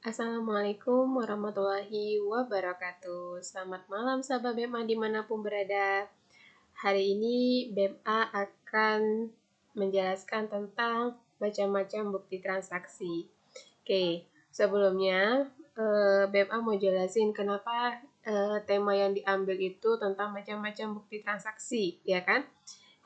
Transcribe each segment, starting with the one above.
Assalamualaikum warahmatullahi wabarakatuh. Selamat malam sahabat BEMA dimanapun berada. Hari ini BEMA akan menjelaskan tentang macam-macam bukti transaksi. Oke, sebelumnya BEMA mau jelasin kenapa tema yang diambil itu tentang macam-macam bukti transaksi, ya kan?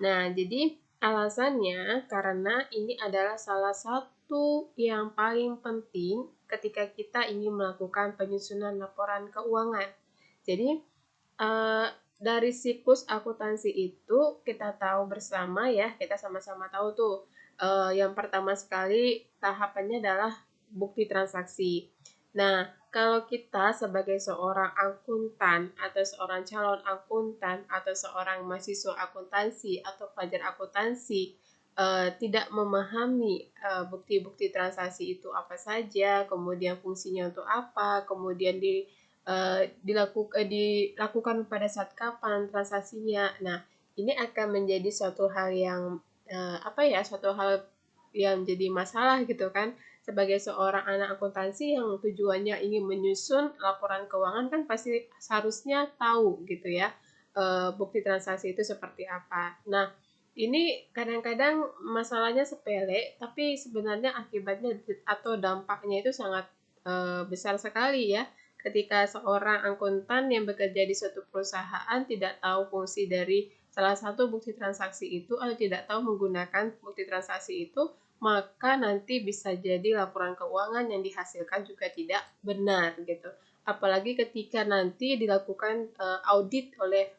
Nah, jadi alasannya karena ini adalah salah satu yang paling penting ketika kita ingin melakukan penyusunan laporan keuangan. Jadi, dari siklus akuntansi itu kita tahu bersama ya, kita sama-sama tahu tuh, yang pertama sekali tahapannya adalah bukti transaksi. Nah, kalau kita sebagai seorang akuntan atau seorang calon akuntan atau seorang mahasiswa akuntansi atau pelajar akuntansi tidak memahami bukti-bukti transaksi itu apa saja, kemudian fungsinya untuk apa, kemudian dilakukan pada saat kapan transaksinya. Nah, ini akan menjadi suatu hal yang suatu hal yang jadi masalah gitu kan. Sebagai seorang anak akuntansi yang tujuannya ingin menyusun laporan keuangan kan pasti seharusnya tahu gitu ya bukti transaksi itu seperti apa. Nah, ini kadang-kadang masalahnya sepele, tapi sebenarnya akibatnya atau dampaknya itu sangat besar sekali ya. Ketika seorang akuntan yang bekerja di suatu perusahaan tidak tahu fungsi dari salah satu bukti transaksi itu atau tidak tahu menggunakan bukti transaksi itu, maka nanti bisa jadi laporan keuangan yang dihasilkan juga tidak benar gitu. Apalagi ketika nanti dilakukan audit oleh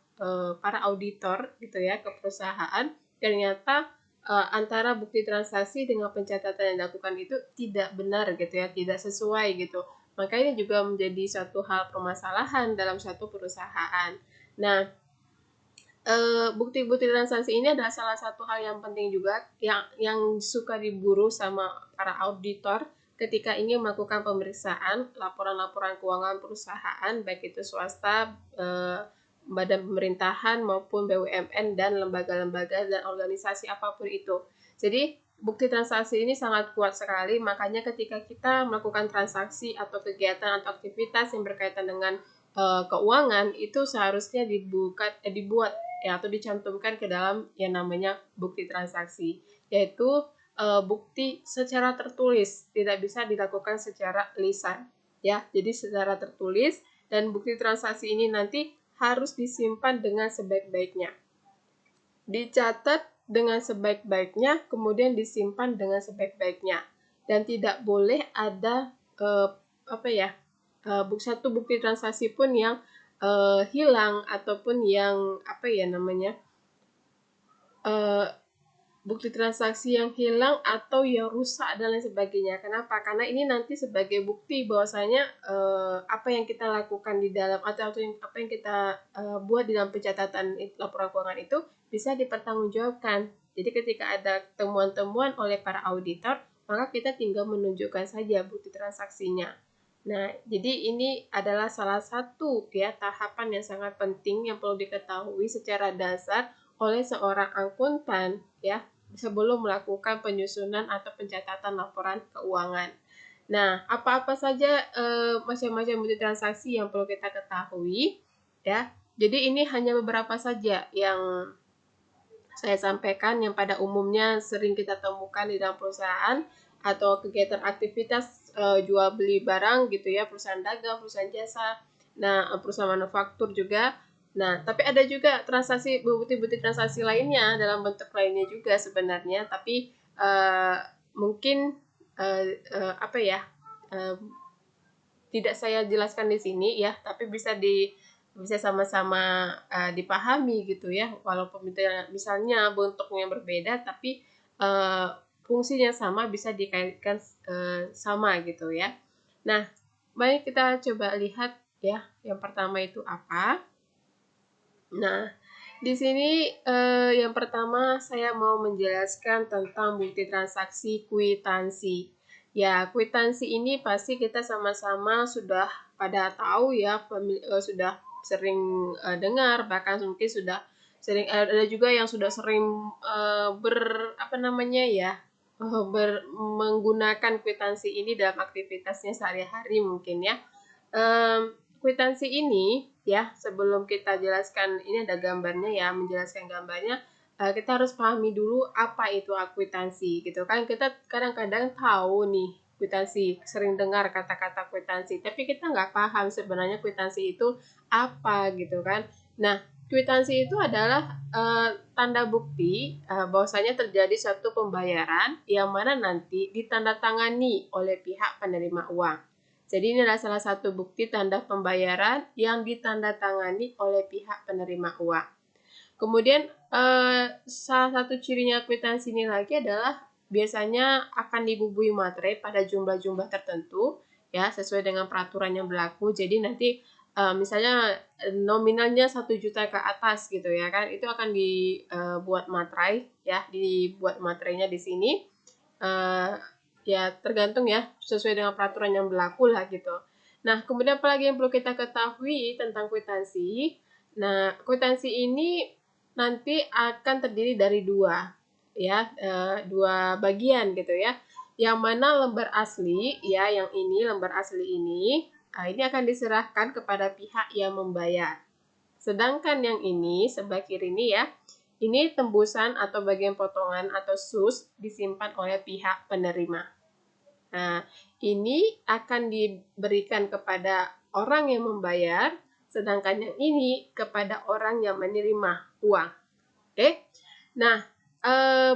para auditor gitu ya ke perusahaan, ternyata antara bukti transaksi dengan pencatatan yang dilakukan itu tidak benar gitu ya, tidak sesuai gitu. Maka ini juga menjadi suatu hal permasalahan dalam suatu perusahaan. Nah, bukti-bukti transaksi ini adalah salah satu hal yang penting juga yang suka diburu sama para auditor ketika ingin melakukan pemeriksaan laporan-laporan keuangan perusahaan baik itu swasta, badan pemerintahan maupun BUMN dan lembaga-lembaga dan organisasi apapun itu. Jadi bukti transaksi ini sangat kuat sekali, makanya ketika kita melakukan transaksi atau kegiatan atau aktivitas yang berkaitan dengan keuangan itu seharusnya dibuat ya atau dicantumkan ke dalam yang namanya bukti transaksi, yaitu bukti secara tertulis, tidak bisa dilakukan secara lisan ya. Jadi secara tertulis, dan bukti transaksi ini nanti harus disimpan dengan sebaik-baiknya, dicatat dengan sebaik-baiknya, kemudian disimpan dengan sebaik-baiknya, dan tidak boleh ada satu bukti transaksi pun yang hilang ataupun yang bukti transaksi yang hilang atau yang rusak dan lain sebagainya. Kenapa? Karena ini nanti sebagai bukti bahwasanya apa yang kita lakukan di dalam atau apa yang kita buat di dalam pencatatan laporan keuangan itu bisa dipertanggungjawabkan. Jadi ketika ada temuan-temuan oleh para auditor, maka kita tinggal menunjukkan saja bukti transaksinya. Nah, jadi ini adalah salah satu ya tahapan yang sangat penting yang perlu diketahui secara dasar oleh seorang akuntan ya sebelum melakukan penyusunan atau pencatatan laporan keuangan. Nah, apa-apa saja macam-macam bukti transaksi yang perlu kita ketahui ya. Jadi ini hanya beberapa saja yang saya sampaikan yang pada umumnya sering kita temukan di dalam perusahaan atau kegiatan aktivitas jual beli barang gitu ya, perusahaan dagang, perusahaan jasa, nah perusahaan manufaktur juga. Nah, tapi ada juga transaksi bukti-bukti transaksi lainnya dalam bentuk lainnya juga sebenarnya, tapi mungkin tidak saya jelaskan di sini ya, tapi bisa sama-sama dipahami gitu ya, walaupun misalnya bentuknya berbeda tapi fungsinya sama, bisa dikaitkan sama gitu ya. Nah, mari kita coba lihat ya, yang pertama itu apa. Nah, di sini yang pertama saya mau menjelaskan tentang bukti transaksi kwitansi. Ya, kwitansi ini pasti kita sama-sama sudah pada tahu ya, sudah sering dengar, bahkan mungkin sudah sering ada juga yang sudah sering menggunakan kwitansi ini dalam aktivitasnya sehari-hari mungkin ya. Kwitansi ini ya, sebelum kita jelaskan, ini ada gambarnya ya, menjelaskan gambarnya, kita harus pahami dulu apa itu kwitansi gitu kan. Kita kadang-kadang tahu nih kwitansi, sering dengar kata-kata kwitansi, tapi kita nggak paham sebenarnya kwitansi itu apa gitu kan. Nah, kwitansi itu adalah tanda bukti bahwasanya terjadi suatu pembayaran yang mana nanti ditandatangani oleh pihak penerima uang. Jadi ini adalah salah satu bukti tanda pembayaran yang ditandatangani oleh pihak penerima uang. Kemudian salah satu cirinya kwitansi ini lagi adalah biasanya akan dibubuhi materai pada jumlah-jumlah tertentu ya, sesuai dengan peraturan yang berlaku. Jadi nanti misalnya nominalnya 1 juta ke atas gitu ya kan, itu akan dibuat materai ya, dibuat materainya di sini. Ya tergantung ya, sesuai dengan peraturan yang berlaku lah gitu. Nah, kemudian apalagi yang perlu kita ketahui tentang kwitansi? Nah, kwitansi ini nanti akan terdiri dari dua ya, dua bagian gitu ya. Yang mana lembar asli ya, yang ini lembar asli ini akan diserahkan kepada pihak yang membayar. Sedangkan yang ini sebelah kiri ini ya, ini tembusan atau bagian potongan atau sus disimpan oleh pihak penerima. Nah, ini akan diberikan kepada orang yang membayar, sedangkan yang ini kepada orang yang menerima uang. Oke? Nah,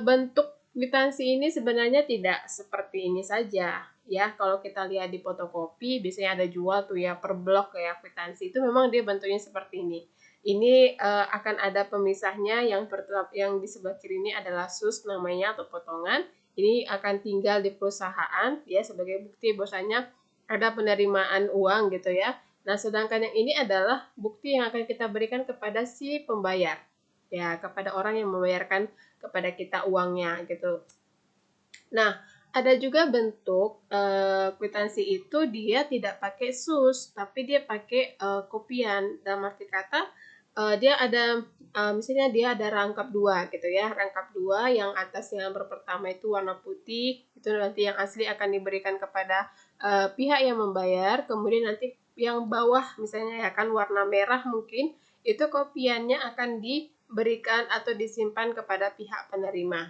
bentuk kwitansi ini sebenarnya tidak seperti ini saja. Ya, kalau kita lihat di fotokopi, biasanya ada jual tuh ya per blok ya kwitansi. Itu memang dia bentuknya seperti ini. Ini akan ada pemisahnya, yang di sebelah kiri ini adalah sus namanya atau potongan. Ini akan tinggal di perusahaan ya sebagai bukti bahwasanya ada penerimaan uang gitu ya. Nah, sedangkan yang ini adalah bukti yang akan kita berikan kepada si pembayar. Ya, kepada orang yang membayarkan kepada kita uangnya gitu. Nah, ada juga bentuk kwitansi itu dia tidak pakai sus, tapi dia pakai kopian. Dalam arti kata dia ada misalnya dia ada rangkap dua gitu ya, rangkap dua, yang atas yang lembar pertama itu warna putih, itu nanti yang asli akan diberikan kepada pihak yang membayar, kemudian nanti yang bawah misalnya ya kan warna merah mungkin, itu kopiannya akan diberikan atau disimpan kepada pihak penerima.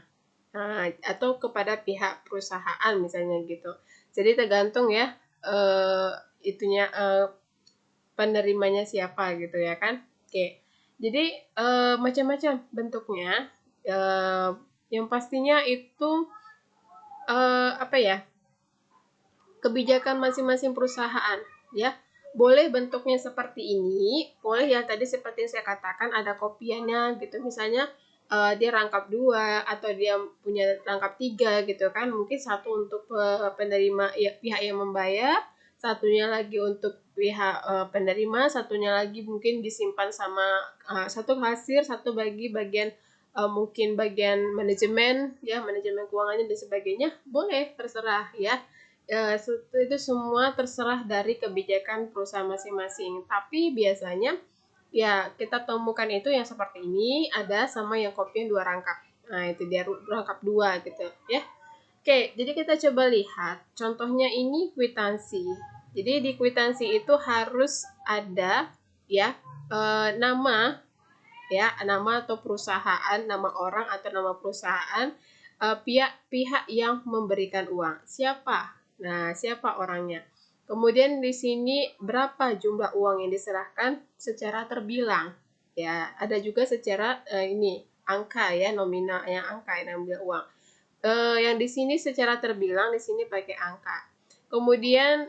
Nah, atau kepada pihak perusahaan misalnya gitu. Jadi tergantung ya itunya penerimanya siapa gitu ya kan. Oke. Jadi macam-macam bentuknya. Yang pastinya itu apa ya? Kebijakan masing-masing perusahaan ya. Boleh bentuknya seperti ini, boleh ya tadi seperti yang saya katakan ada kopiannya gitu. Misalnya dia rangkap dua atau dia punya rangkap tiga gitu kan, mungkin satu untuk penerima ya, pihak yang membayar, satunya lagi untuk pihak penerima, satunya lagi mungkin disimpan sama satu kasir, satu bagi bagian mungkin bagian manajemen ya, manajemen keuangannya dan sebagainya. Boleh, terserah ya. Itu semua terserah dari kebijakan perusahaan masing-masing, tapi biasanya ya kita temukan itu yang seperti ini, ada sama yang kopian dua rangkap. Nah, itu dia rangkap dua gitu ya. Oke, jadi kita coba lihat contohnya ini kwitansi. Jadi di kwitansi itu harus ada ya nama ya, nama atau perusahaan, nama orang atau nama perusahaan, pihak yang memberikan uang. Siapa? Nah, siapa orangnya? Kemudian di sini berapa jumlah uang yang diserahkan secara terbilang. Ya, ada juga secara ini angka ya, nominal yang angka yang ambil uang. Yang di sini secara terbilang, di sini pakai angka. Kemudian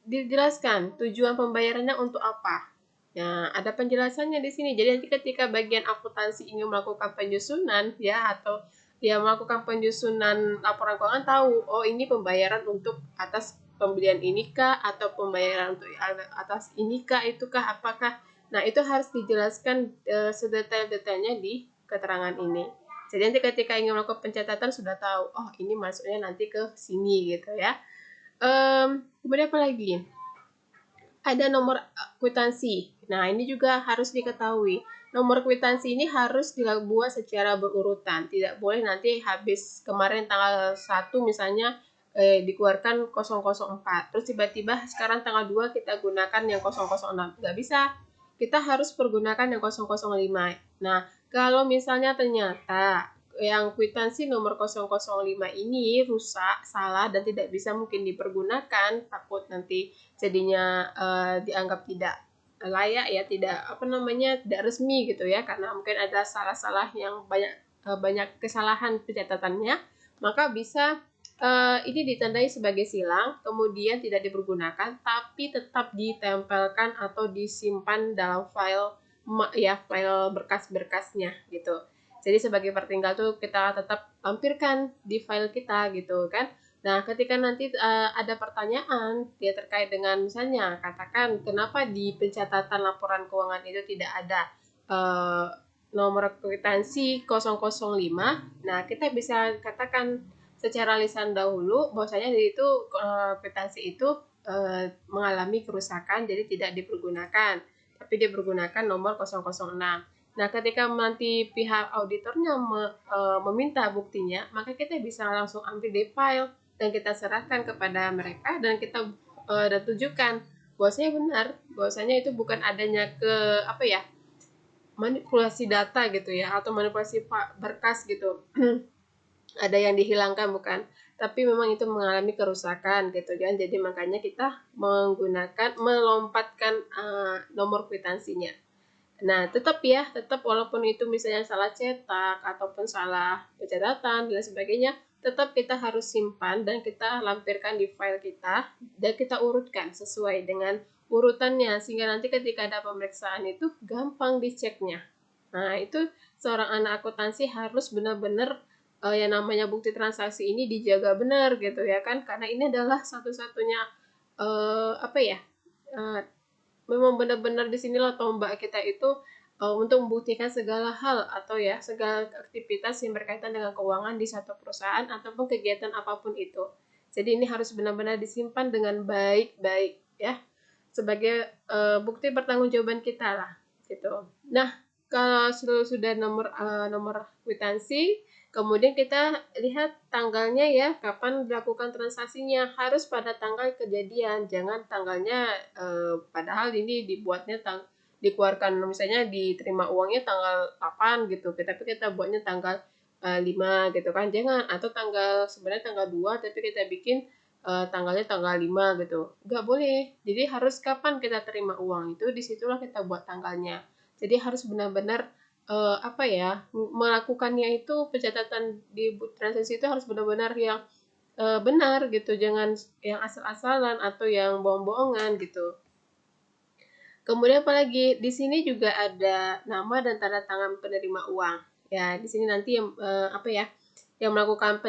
dijelaskan tujuan pembayarannya untuk apa. Nah, ada penjelasannya di sini. Jadi nanti ketika bagian akuntansi ingin melakukan penyusunan ya, atau dia melakukan penyusunan laporan keuangan, tahu oh ini pembayaran untuk atas pembelian ini kah, atau pembayaran untuk atas ini kah, itu kah, apakah. Nah, itu harus dijelaskan sedetail-detailnya di keterangan ini. Jadi nanti ketika ingin melakukan pencatatan sudah tahu, oh ini masuknya nanti ke sini gitu ya. Kemudian apa lagi? ada nomor kwitansi. Nah, ini juga harus diketahui. Nomor kwitansi ini harus dibuat secara berurutan. Tidak boleh nanti habis kemarin tanggal 1 misalnya dikeluarkan 004. Terus tiba-tiba sekarang tanggal 2 kita gunakan yang 006. Nggak bisa. Kita harus pergunakan yang 005. Nah, kalau misalnya ternyata yang kwitansi nomor 005 ini rusak, salah, dan tidak bisa mungkin dipergunakan, takut nanti jadinya dianggap tidak layak ya, tidak tidak resmi gitu ya, karena mungkin ada salah-salah yang banyak kesalahan pencatatannya, maka bisa ini ditandai sebagai silang, kemudian tidak dipergunakan, tapi tetap ditempelkan atau disimpan dalam file file berkas-berkasnya gitu. Jadi sebagai pertinggal tuh kita tetap lampirkan di file kita gitu kan. Nah, ketika nanti ada pertanyaan dia terkait dengan misalnya katakan kenapa di pencatatan laporan keuangan itu tidak ada nomor kwitansi 005. Nah, kita bisa katakan secara lisan dahulu bahwasanya di itu kwitansi itu mengalami kerusakan jadi tidak dipergunakan, tapi dipergunakan nomor 006. Nah, ketika nanti pihak auditornya meminta buktinya, maka kita bisa langsung ambil di file dan kita serahkan kepada mereka dan kita dan tunjukkan bahwasanya benar, bahwasanya itu bukan adanya manipulasi data gitu ya atau manipulasi berkas gitu. Ada yang dihilangkan bukan, tapi memang itu mengalami kerusakan gitu kan. Jadi makanya kita melompatkan nomor kwitansinya. Nah, tetap walaupun itu misalnya salah cetak ataupun salah pencatatan dan sebagainya, tetap kita harus simpan dan kita lampirkan di file kita dan kita urutkan sesuai dengan urutannya sehingga nanti ketika ada pemeriksaan itu gampang diceknya. Nah, itu seorang anak akuntansi harus benar-benar yang namanya bukti transaksi ini dijaga benar gitu ya kan, karena ini adalah satu-satunya memang benar-benar di sinilah tombak kita itu untuk membuktikan segala hal atau ya segala aktivitas yang berkaitan dengan keuangan di satu perusahaan ataupun kegiatan apapun itu. Jadi ini harus benar-benar disimpan dengan baik-baik ya sebagai bukti pertanggungjawaban kita lah gitu. Nah, kalau sudah nomor kwitansi, kemudian kita lihat tanggalnya ya, kapan dilakukan transaksinya. Harus pada tanggal kejadian, jangan tanggalnya padahal ini dikeluarkan misalnya diterima uangnya tanggal 8 gitu. Tapi kita buatnya tanggal 5 gitu kan. Jangan, atau sebenarnya tanggal 2 tapi kita bikin tanggalnya tanggal 5 gitu. Nggak boleh. Jadi harus kapan kita terima uang itu, disitulah kita buat tanggalnya. Jadi harus benar-benar melakukannya itu pencatatan di transaksi itu harus benar-benar yang benar gitu, jangan yang asal-asalan atau yang bohong-bohongan gitu. Kemudian apalagi di sini juga ada nama dan tanda tangan penerima uang. Ya, di sini nanti yang yang melakukan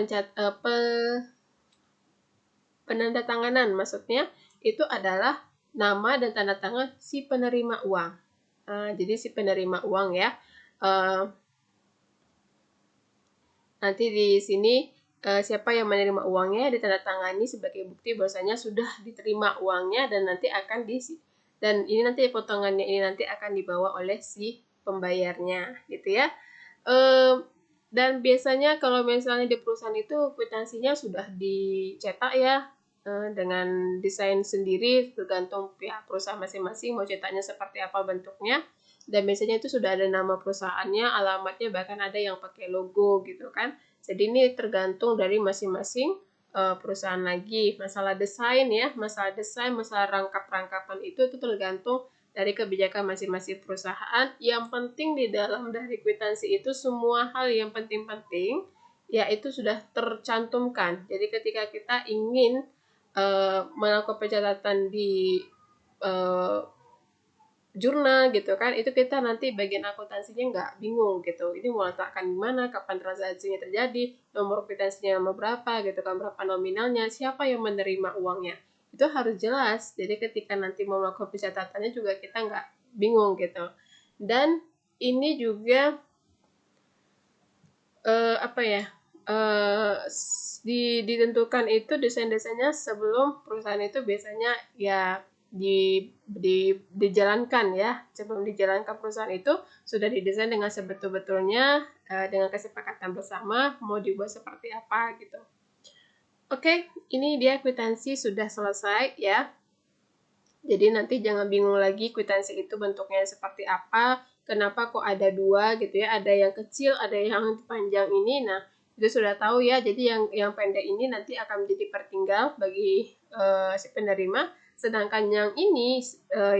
penandatanganan maksudnya itu adalah nama dan tanda tangan si penerima uang. Jadi si penerima uang ya. Nanti di sini siapa yang menerima uangnya ditandatangani sebagai bukti bahwasanya sudah diterima uangnya dan nanti ini nanti potongannya ini nanti akan dibawa oleh si pembayarnya gitu ya. Dan biasanya kalau misalnya di perusahaan itu kwitansinya sudah dicetak ya dengan desain sendiri tergantung pihak perusahaan masing-masing mau cetaknya seperti apa bentuknya, dan biasanya itu sudah ada nama perusahaannya, alamatnya, bahkan ada yang pakai logo gitu kan. Jadi ini tergantung dari masing-masing perusahaan lagi. Masalah desain, masalah rangkap-rangkapan itu tergantung dari kebijakan masing-masing perusahaan. Yang penting di dalam dari kwitansi itu semua hal yang penting-penting ya itu sudah tercantumkan. Jadi ketika kita ingin melakukan pencatatan di jurnal gitu kan, itu kita nanti bagian akuntansinya nggak bingung gitu, ini mau letakkan di mana, kapan transaksinya terjadi, nomor kwitansinya nomor berapa gitu kan, berapa nominalnya, siapa yang menerima uangnya, itu harus jelas. Jadi ketika nanti mau melakukan pencatatannya juga kita nggak bingung gitu. Dan ini juga ditentukan itu desain-desainnya sebelum perusahaan itu biasanya ya dijalankan ya. Sebelum dijalankan perusahaan itu sudah didesain dengan sebetul-betulnya dengan kesepakatan bersama mau dibuat seperti apa gitu. Oke, ini dia kwitansi sudah selesai ya. Jadi nanti jangan bingung lagi kwitansi itu bentuknya seperti apa, kenapa kok ada dua gitu ya, ada yang kecil, ada yang panjang ini. Nah, itu sudah tahu ya. Jadi yang pendek ini nanti akan menjadi pertinggal bagi si penerima, sedangkan yang ini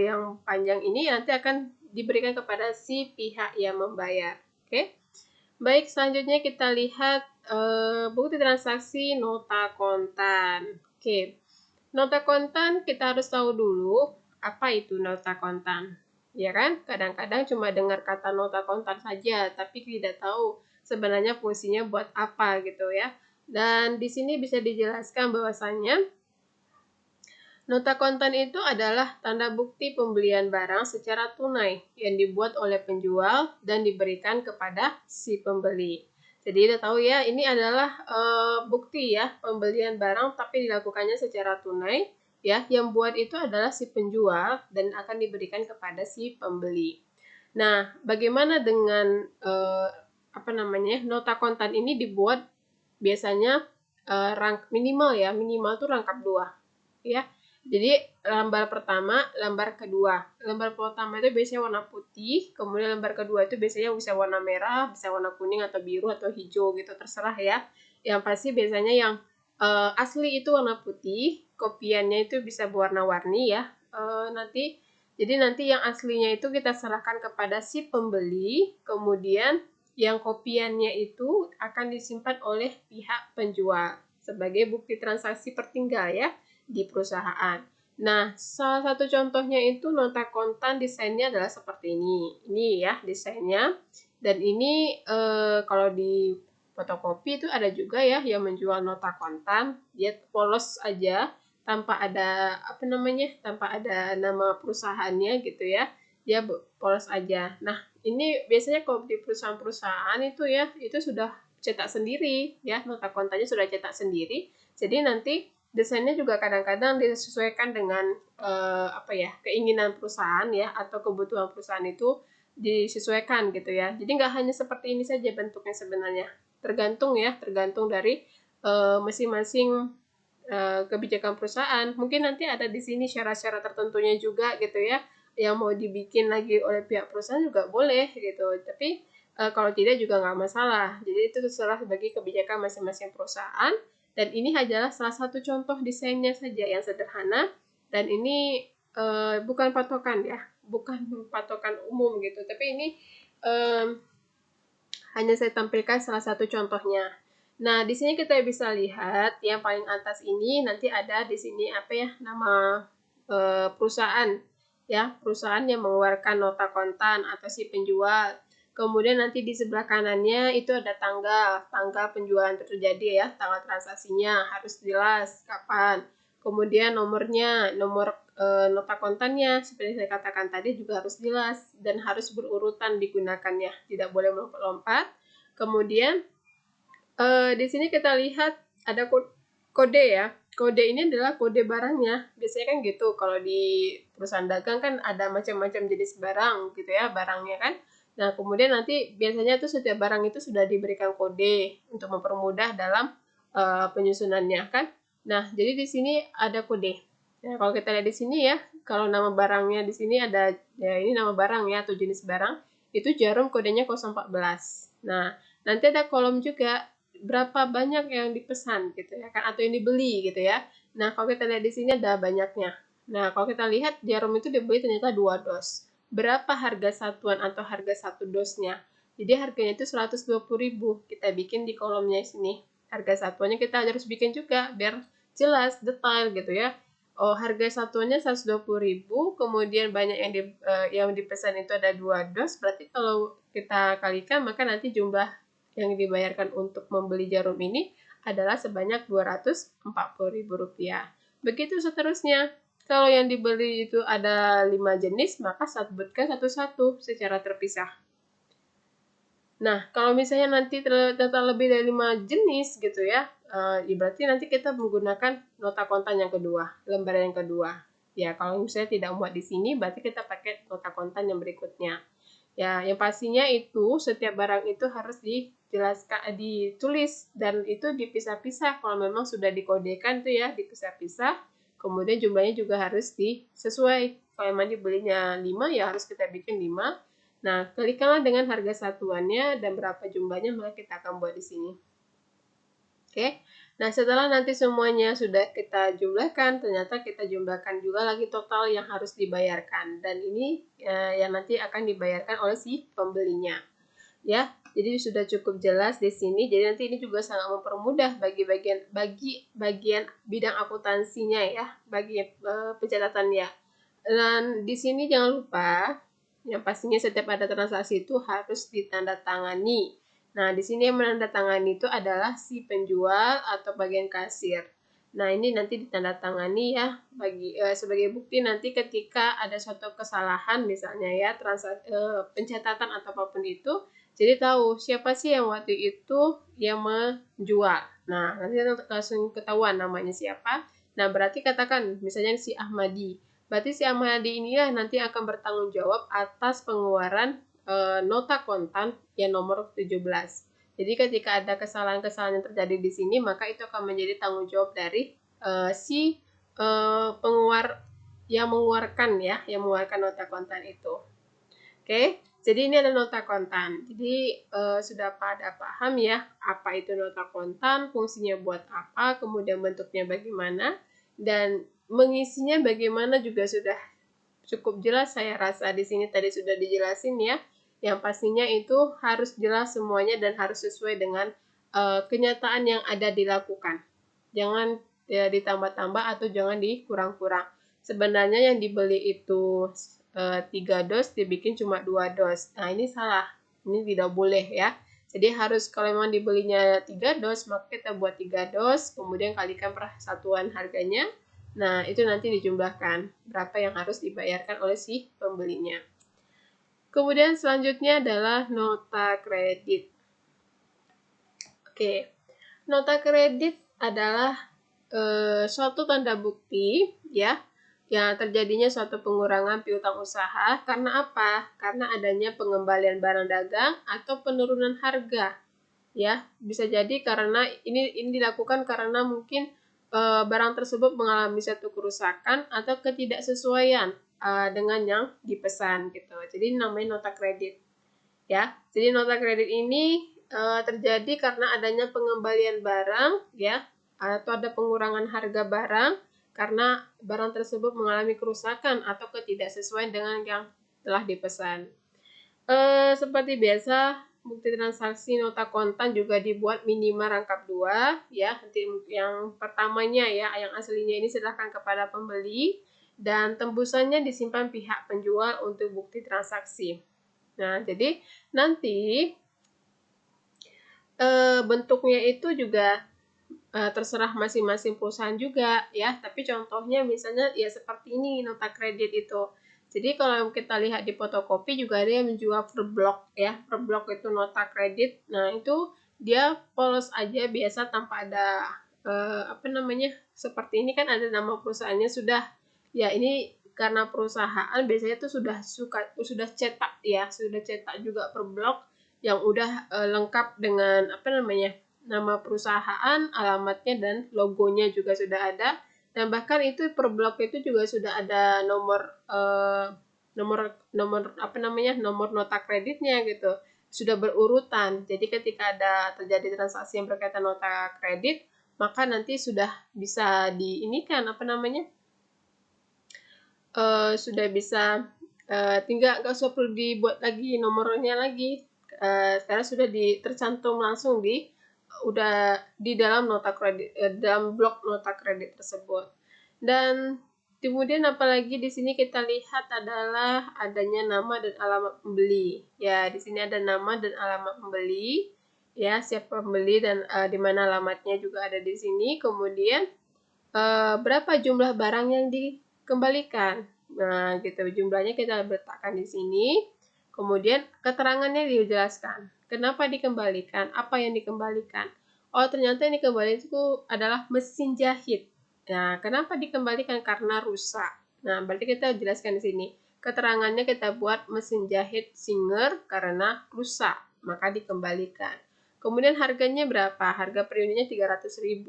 yang panjang ini nanti akan diberikan kepada si pihak yang membayar. Oke. Baik, selanjutnya kita lihat bukti transaksi nota kontan. Oke. Nota kontan kita harus tahu dulu apa itu nota kontan. Ya kan? Kadang-kadang cuma dengar kata nota kontan saja, tapi tidak tahu sebenarnya fungsinya buat apa gitu ya. Dan di sini bisa dijelaskan bahwasannya nota kontan itu adalah tanda bukti pembelian barang secara tunai yang dibuat oleh penjual dan diberikan kepada si pembeli. Jadi kita tahu ya, ini adalah bukti ya pembelian barang tapi dilakukannya secara tunai ya. Yang buat itu adalah si penjual dan akan diberikan kepada si pembeli. Nah, bagaimana dengan nota kontan ini dibuat biasanya minimal tuh rangkap 2 ya. Jadi lembar pertama, lembar kedua. Lembar pertama itu biasanya warna putih, kemudian lembar kedua itu biasanya bisa warna merah, bisa warna kuning atau biru atau hijau gitu, terserah ya. Yang pasti biasanya yang asli itu warna putih, kopiannya itu bisa berwarna-warni ya. Jadi nanti yang aslinya itu kita serahkan kepada si pembeli, kemudian yang kopiannya itu akan disimpan oleh pihak penjual sebagai bukti transaksi pertinggal ya di perusahaan. Nah, salah satu contohnya itu nota kontan desainnya adalah seperti ini. Ini ya desainnya. Dan ini kalau di fotokopi itu ada juga ya yang menjual nota kontan. Dia polos aja tanpa ada tanpa ada nama perusahaannya gitu ya. Dia polos aja. Nah, ini biasanya kalau di perusahaan-perusahaan itu ya, itu sudah cetak sendiri ya, nota kontannya sudah cetak sendiri. Jadi nanti desainnya juga kadang-kadang disesuaikan dengan keinginan perusahaan ya atau kebutuhan perusahaan itu disesuaikan gitu ya. Jadi nggak hanya seperti ini saja bentuknya sebenarnya. Tergantung dari masing-masing kebijakan perusahaan. Mungkin nanti ada di sini syarat-syarat tertentunya juga gitu ya, yang mau dibikin lagi oleh pihak perusahaan juga boleh gitu. Tapi kalau tidak juga nggak masalah. Jadi itu terserah bagi kebijakan masing-masing perusahaan. Dan ini adalah salah satu contoh desainnya saja yang sederhana. Dan ini bukan patokan ya, bukan patokan umum gitu. Tapi ini hanya saya tampilkan salah satu contohnya. Nah, di sini kita bisa lihat yang paling atas ini nanti ada di sini nama perusahaan ya, perusahaan yang mengeluarkan nota kontan atau si penjual. Kemudian nanti di sebelah kanannya itu ada tanggal penjualan terjadi ya, tanggal transaksinya harus jelas kapan. Kemudian nomornya, nomor nota kontannya seperti saya katakan tadi juga harus jelas dan harus berurutan digunakannya, tidak boleh melompat-lompat. Kemudian di sini kita lihat ada kode ya. Kode ini adalah kode barangnya. Biasanya kan gitu, kalau di perusahaan dagang kan ada macam-macam jenis barang gitu ya, barangnya kan. Nah, kemudian nanti biasanya tuh setiap barang itu sudah diberikan kode untuk mempermudah dalam penyusunannya kan. Nah, jadi di sini ada kode. Nah, kalau kita lihat di sini ya, kalau nama barangnya di sini ada, ya ini nama barang ya atau jenis barang, itu jarum kodenya 014. Nah, nanti ada kolom juga berapa banyak yang dipesan gitu ya kan, atau yang dibeli gitu ya. Nah, kalau kita lihat di sini ada banyaknya. Nah, kalau kita lihat jarum itu dibeli ternyata 2 dos. Berapa harga satuan atau harga satu dosnya? Jadi harganya itu 120.000. Kita bikin di kolomnya sini. Harga satuannya kita harus bikin juga biar jelas, detail gitu ya. Oh, harga satuannya 120.000, kemudian banyak yang dipesan itu ada 2 dos, berarti kalau kita kalikan maka nanti jumlah yang dibayarkan untuk membeli jarum ini adalah sebanyak Rp240.000. Begitu seterusnya. Kalau yang dibeli itu ada 5 jenis, maka sebutkan satu-satu secara terpisah. Nah, kalau misalnya nanti ternyata lebih dari 5 jenis gitu ya, berarti nanti kita menggunakan nota kontan yang kedua, lembar yang kedua. Ya, kalau misalnya tidak muat di sini, berarti kita pakai nota kontan yang berikutnya. Ya, yang pastinya itu setiap barang itu harus dijelaskan, ditulis dan itu dipisah-pisah. Kalau memang sudah dikodekan tuh ya, dipisah-pisah. Kemudian jumlahnya juga harus disesuai. Kalau memang dibelinya 5, ya harus kita bikin 5. Nah, kalikanlah dengan harga satuannya dan berapa jumlahnya, maka kita akan buat di sini. Oke. Nah, setelah nanti semuanya sudah kita jumlahkan, ternyata kita jumlahkan juga lagi total yang harus dibayarkan. Dan ini yang nanti akan dibayarkan oleh si pembelinya. Ya, jadi sudah cukup jelas di sini. Jadi nanti ini juga sangat mempermudah bagi bagian bidang akuntansinya ya, bagi pencatatannya. Dan di sini jangan lupa, yang pastinya setiap ada transaksi itu harus ditandatangani. Nah, di sini yang menandatangani itu adalah si penjual atau bagian kasir. Nah, ini nanti ditandatangani ya sebagai bukti nanti ketika ada suatu kesalahan misalnya ya pencatatan atau apapun itu, jadi tahu siapa sih yang waktu itu yang menjual. Nah, nanti langsung ketahuan namanya siapa. Nah, berarti katakan misalnya si Ahmadi. Berarti si Ahmadi inilah nanti akan bertanggung jawab atas pengeluaran nota kontan yang nomor 17. Jadi ketika ada kesalahan-kesalahan yang terjadi di sini, maka itu akan menjadi tanggung jawab dari si yang mengeluarkan nota kontan itu. Oke, jadi ini ada nota kontan. Jadi sudah pada paham ya apa itu nota kontan, fungsinya buat apa, kemudian bentuknya bagaimana, dan mengisinya bagaimana juga sudah cukup jelas saya rasa di sini tadi sudah dijelasin ya. Yang pastinya itu harus jelas semuanya dan harus sesuai dengan kenyataan yang ada dilakukan. Jangan ya, ditambah-tambah atau jangan dikurang-kurang. Sebenarnya yang dibeli itu 3 dos dibikin cuma 2 dos. Nah, ini salah. Ini tidak boleh ya. Jadi harus kalau memang dibelinya 3 dos, maka kita buat 3 dos, kemudian kalikan per satuan harganya. Nah, itu nanti dijumlahkan berapa yang harus dibayarkan oleh si pembelinya. Kemudian selanjutnya adalah nota kredit. Oke, nota kredit adalah suatu tanda bukti ya yang terjadinya suatu pengurangan piutang usaha karena apa? Karena adanya pengembalian barang dagang atau penurunan harga. Ya, bisa jadi karena ini dilakukan karena mungkin barang tersebut mengalami satu kerusakan atau ketidaksesuaian dengan yang dipesan gitu. Jadi namanya nota kredit. Ya. Jadi nota kredit ini terjadi karena adanya pengembalian barang ya atau ada pengurangan harga barang karena barang tersebut mengalami kerusakan atau ketidaksesuaian dengan yang telah dipesan. Seperti biasa, bukti transaksi nota kontan juga dibuat minimal rangkap 2 ya. Nanti yang pertamanya ya, yang aslinya ini serahkan kepada pembeli dan tembusannya disimpan pihak penjual untuk bukti transaksi. Nah, jadi nanti bentuknya itu juga terserah masing-masing perusahaan juga ya. Tapi contohnya misalnya ya seperti ini nota kredit itu. Jadi kalau kita lihat di fotokopi juga ada yang menjual per blok ya. Per blok itu nota kredit. Nah, itu dia polos aja biasa tanpa ada seperti ini kan ada nama perusahaannya sudah. Ya, ini karena perusahaan biasanya tuh sudah cetak ya, sudah cetak juga per blok yang udah lengkap dengan nama perusahaan, alamatnya dan logonya juga sudah ada. Dan bahkan itu per blok itu juga sudah ada nomor nota kreditnya gitu. Sudah berurutan. Jadi ketika ada terjadi transaksi yang berkaitan nota kredit, maka nanti sudah bisa sudah bisa tinggal nggak usah perlu dibuat lagi nomornya lagi. Sekarang sudah tercantum langsung udah di dalam nota kredit dalam blok nota kredit tersebut. Dan kemudian apalagi di sini kita lihat adalah adanya nama dan alamat pembeli. Ya, di sini ada nama dan alamat pembeli. Ya, siapa pembeli dan di mana alamatnya juga ada di sini. Kemudian berapa jumlah barang yang dikembalikan. Nah, gitu jumlahnya kita letakkan di sini. Kemudian keterangannya dijelaskan. Kenapa dikembalikan? Apa yang dikembalikan? Oh, ternyata yang dikembalikan itu adalah mesin jahit. Nah, kenapa dikembalikan? Karena rusak. Nah, berarti kita jelaskan di sini. Keterangannya kita buat mesin jahit Singer karena rusak, maka dikembalikan. Kemudian harganya berapa? Harga per unitnya 300.000.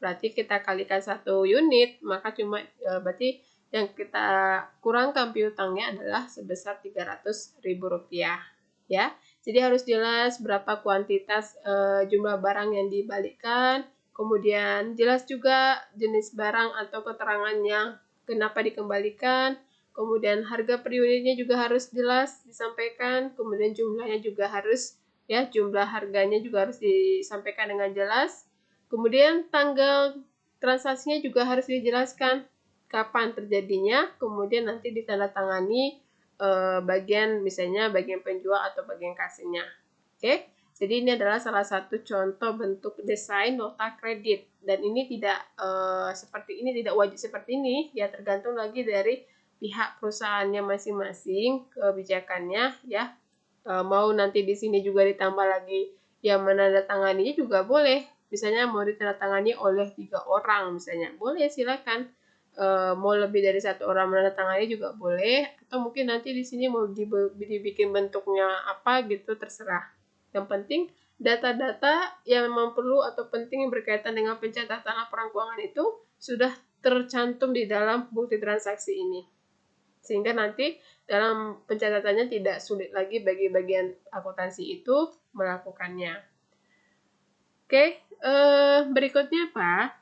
Berarti kita kalikan 1 unit, maka cuma berarti yang kita kurangkan piutangnya adalah sebesar Rp300.000, ya. Jadi harus jelas berapa kuantitas jumlah barang yang dibalikkan, kemudian jelas juga jenis barang atau keterangannya kenapa dikembalikan, kemudian harga per unitnya juga harus jelas disampaikan, kemudian jumlahnya juga harus, ya, jumlah harganya juga harus disampaikan dengan jelas. Kemudian tanggal transaksinya juga harus dijelaskan kapan terjadinya, kemudian nanti ditandatangani bagian misalnya bagian penjual atau bagian kasirnya. Oke, jadi ini adalah salah satu contoh bentuk desain nota kredit, dan ini tidak seperti ini, tidak wajib seperti ini, ya, tergantung lagi dari pihak perusahaannya masing-masing kebijakannya, ya. Mau nanti di sini juga ditambah lagi yang menandatanganinya juga boleh, misalnya mau ditandatangani oleh 3 orang misalnya, boleh, silakan. Mau lebih dari 1 orang menandatangani juga boleh, atau mungkin nanti di sini mau dibikin bentuknya apa gitu, terserah. Yang penting data-data yang memang perlu atau penting yang berkaitan dengan pencatatan laporan keuangan itu sudah tercantum di dalam bukti transaksi ini. Sehingga nanti dalam pencatatannya tidak sulit lagi bagi bagian akuntansi itu melakukannya. Oke, berikutnya apa?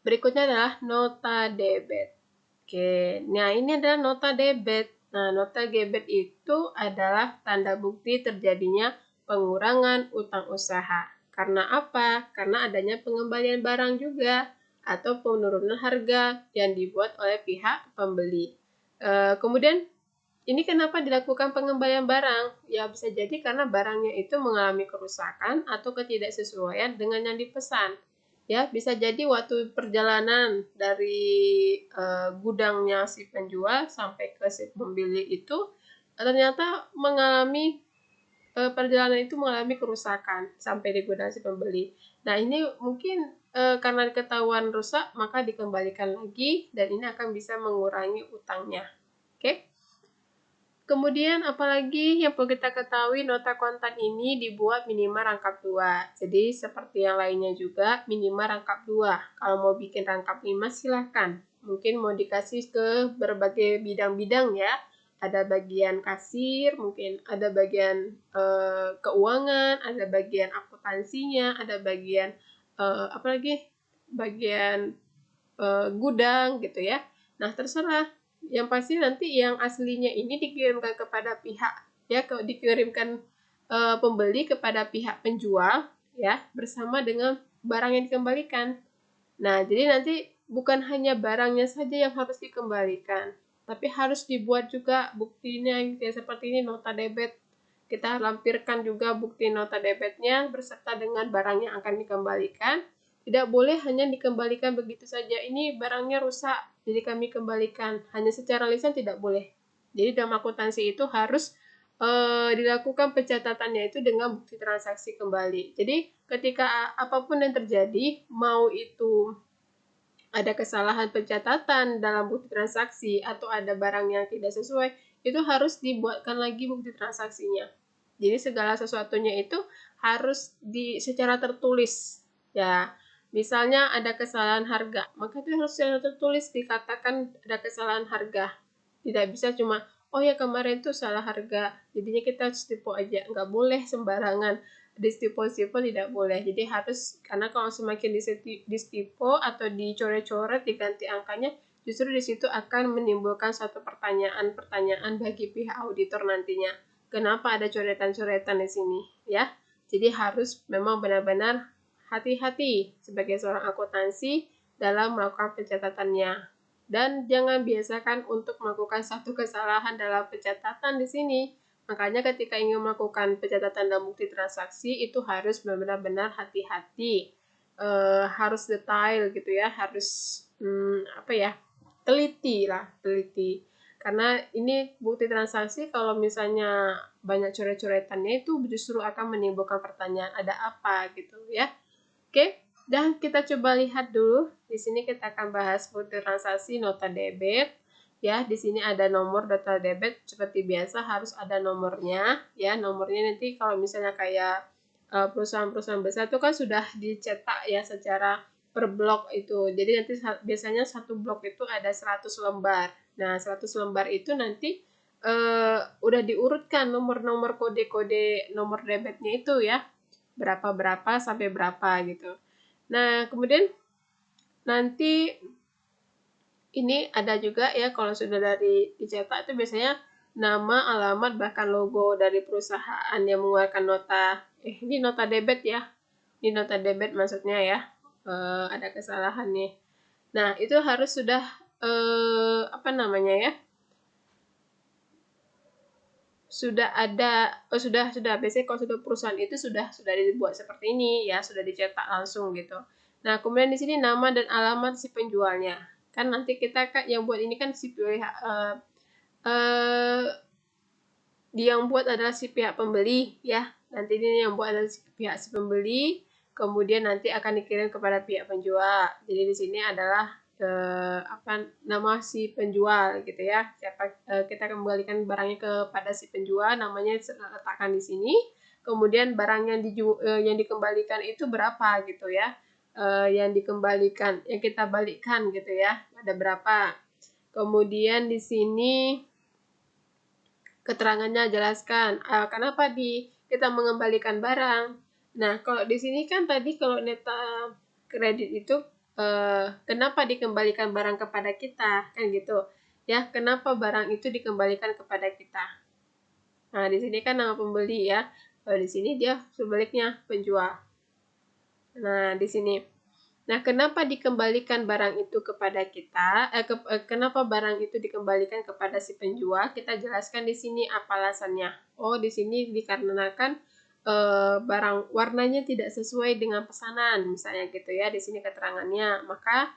Berikutnya adalah nota debit. Oke, nah ini adalah nota debit. Nah, nota debit itu adalah tanda bukti terjadinya pengurangan utang usaha. Karena apa? Karena adanya pengembalian barang juga atau penurunan harga yang dibuat oleh pihak pembeli. Kemudian ini kenapa dilakukan pengembalian barang? Ya, bisa jadi karena barangnya itu mengalami kerusakan atau ketidaksesuaian dengan yang dipesan. Ya, bisa jadi waktu perjalanan dari gudangnya si penjual sampai ke si pembeli itu ternyata mengalami perjalanan itu mengalami kerusakan sampai di gudang si pembeli. Nah, ini mungkin karena ketahuan rusak maka dikembalikan lagi, dan ini akan bisa mengurangi utangnya. Oke? Kemudian apalagi yang perlu kita ketahui, nota kontan ini dibuat minimal rangkap 2. Jadi seperti yang lainnya juga minimal rangkap 2. Kalau mau bikin rangkap 5 silahkan. Mungkin mau dikasih ke berbagai bidang-bidang, ya. Ada bagian kasir, mungkin ada bagian keuangan, ada bagian akuntansinya, ada bagian bagian gudang gitu, ya. Nah, terserah. Yang pasti nanti yang aslinya ini dikirimkan kepada pihak, ya, dikirimkan pembeli kepada pihak penjual, ya, bersama dengan barang yang dikembalikan. Nah, jadi nanti bukan hanya barangnya saja yang harus dikembalikan, tapi harus dibuat juga buktinya gitu ya, seperti ini nota debit. Kita lampirkan juga bukti nota debitnya beserta dengan barang yang akan dikembalikan. Tidak boleh hanya dikembalikan begitu saja. Ini barangnya rusak, jadi kami kembalikan. Hanya secara lisan tidak boleh. Jadi dalam akuntansi itu harus dilakukan pencatatannya itu dengan bukti transaksi kembali. Jadi ketika apapun yang terjadi, mau itu ada kesalahan pencatatan dalam bukti transaksi atau ada barang yang tidak sesuai, itu harus dibuatkan lagi bukti transaksinya. Jadi segala sesuatunya itu harus secara tertulis, ya. Misalnya ada kesalahan harga, maka itu harus secara tertulis dikatakan ada kesalahan harga. Tidak bisa cuma, oh ya kemarin itu salah harga, jadinya kita stipo aja. Nggak boleh sembarangan. Distipo-stipo tidak boleh. Jadi harus, karena kalau semakin distipo atau dicoret-coret, diganti angkanya, justru di situ akan menimbulkan satu pertanyaan bagi pihak auditor nantinya. Kenapa ada coretan-coretan di sini, ya? Jadi harus memang benar-benar hati-hati sebagai seorang akuntansi dalam melakukan pencatatannya. Dan jangan biasakan untuk melakukan satu kesalahan dalam pencatatan di sini. Makanya ketika ingin melakukan pencatatan dalam bukti transaksi itu harus benar-benar hati-hati, harus detail gitu ya, harus teliti. Karena ini bukti transaksi kalau misalnya banyak coret-coretannya itu justru akan menimbulkan pertanyaan ada apa gitu ya. Oke. Dan kita coba lihat dulu, di sini kita akan bahas bukti transaksi nota debit. Ya, di sini ada nomor nota debit seperti biasa harus ada nomornya. Ya, nomornya nanti kalau misalnya kayak perusahaan-perusahaan besar itu kan sudah dicetak ya secara per blok itu. Jadi nanti biasanya satu blok itu ada 100 lembar. Nah, 100 lembar itu nanti udah diurutkan nomor-nomor kode-kode nomor debitnya itu ya. Berapa-berapa sampai berapa gitu. Nah, kemudian nanti ini ada juga ya kalau sudah dari dicetak itu biasanya nama, alamat, bahkan logo dari perusahaan yang mengeluarkan nota. Ini nota debit ya. Ini nota debit maksudnya ya. Ada kesalahan nih. Nah, itu harus sudah apa namanya ya? Sudah ada sudah biasanya kalau sudah perusahaan itu sudah dibuat seperti ini ya, sudah dicetak langsung gitu. Nah, kemudian di sini nama dan alamat si penjualnya. Kan nanti kita kan yang buat ini kan si pihak yang buat adalah si pihak pembeli ya. Nanti ini yang buat adalah si pihak si pembeli, kemudian nanti akan dikirim kepada pihak penjual. Jadi di sini adalah apa nama si penjual gitu ya. Kita kembalikan barangnya kepada si penjual, namanya letakkan di sini. Kemudian barang yang dikembalikan itu berapa gitu ya. Yang dikembalikan, yang kita balikkan gitu ya. Ada berapa? Kemudian di sini keterangannya jelaskan kenapa kita mengembalikan barang. Nah, kalau di sini kan tadi kalau neta kredit itu kenapa dikembalikan barang kepada kita kan gitu ya, kenapa barang itu dikembalikan kepada kita. Nah, di sini kan nama pembeli ya, kalau di sini dia sebaliknya penjual. Nah, di sini nah, kenapa dikembalikan barang itu kepada kita? Kenapa barang itu dikembalikan kepada si penjual? Kita jelaskan di sini apa alasannya. Oh, di sini dikarenakan barang warnanya tidak sesuai dengan pesanan, misalnya gitu ya. Di sini keterangannya, maka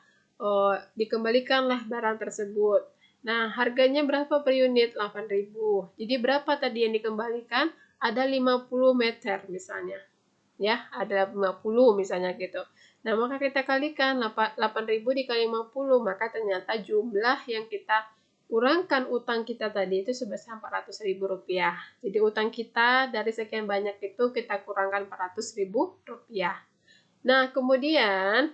dikembalikanlah barang tersebut. Nah, harganya berapa per unit? 8.000. Jadi berapa tadi yang dikembalikan? Ada 50 meter misalnya. Ya, ada 50 misalnya gitu. Nah, maka kita kalikan 8.000 dikali 50, maka ternyata jumlah yang kita kurangkan utang kita tadi itu sebesar Rp400.000. Jadi utang kita dari sekian banyak itu kita kurangkan Rp400.000. Nah, kemudian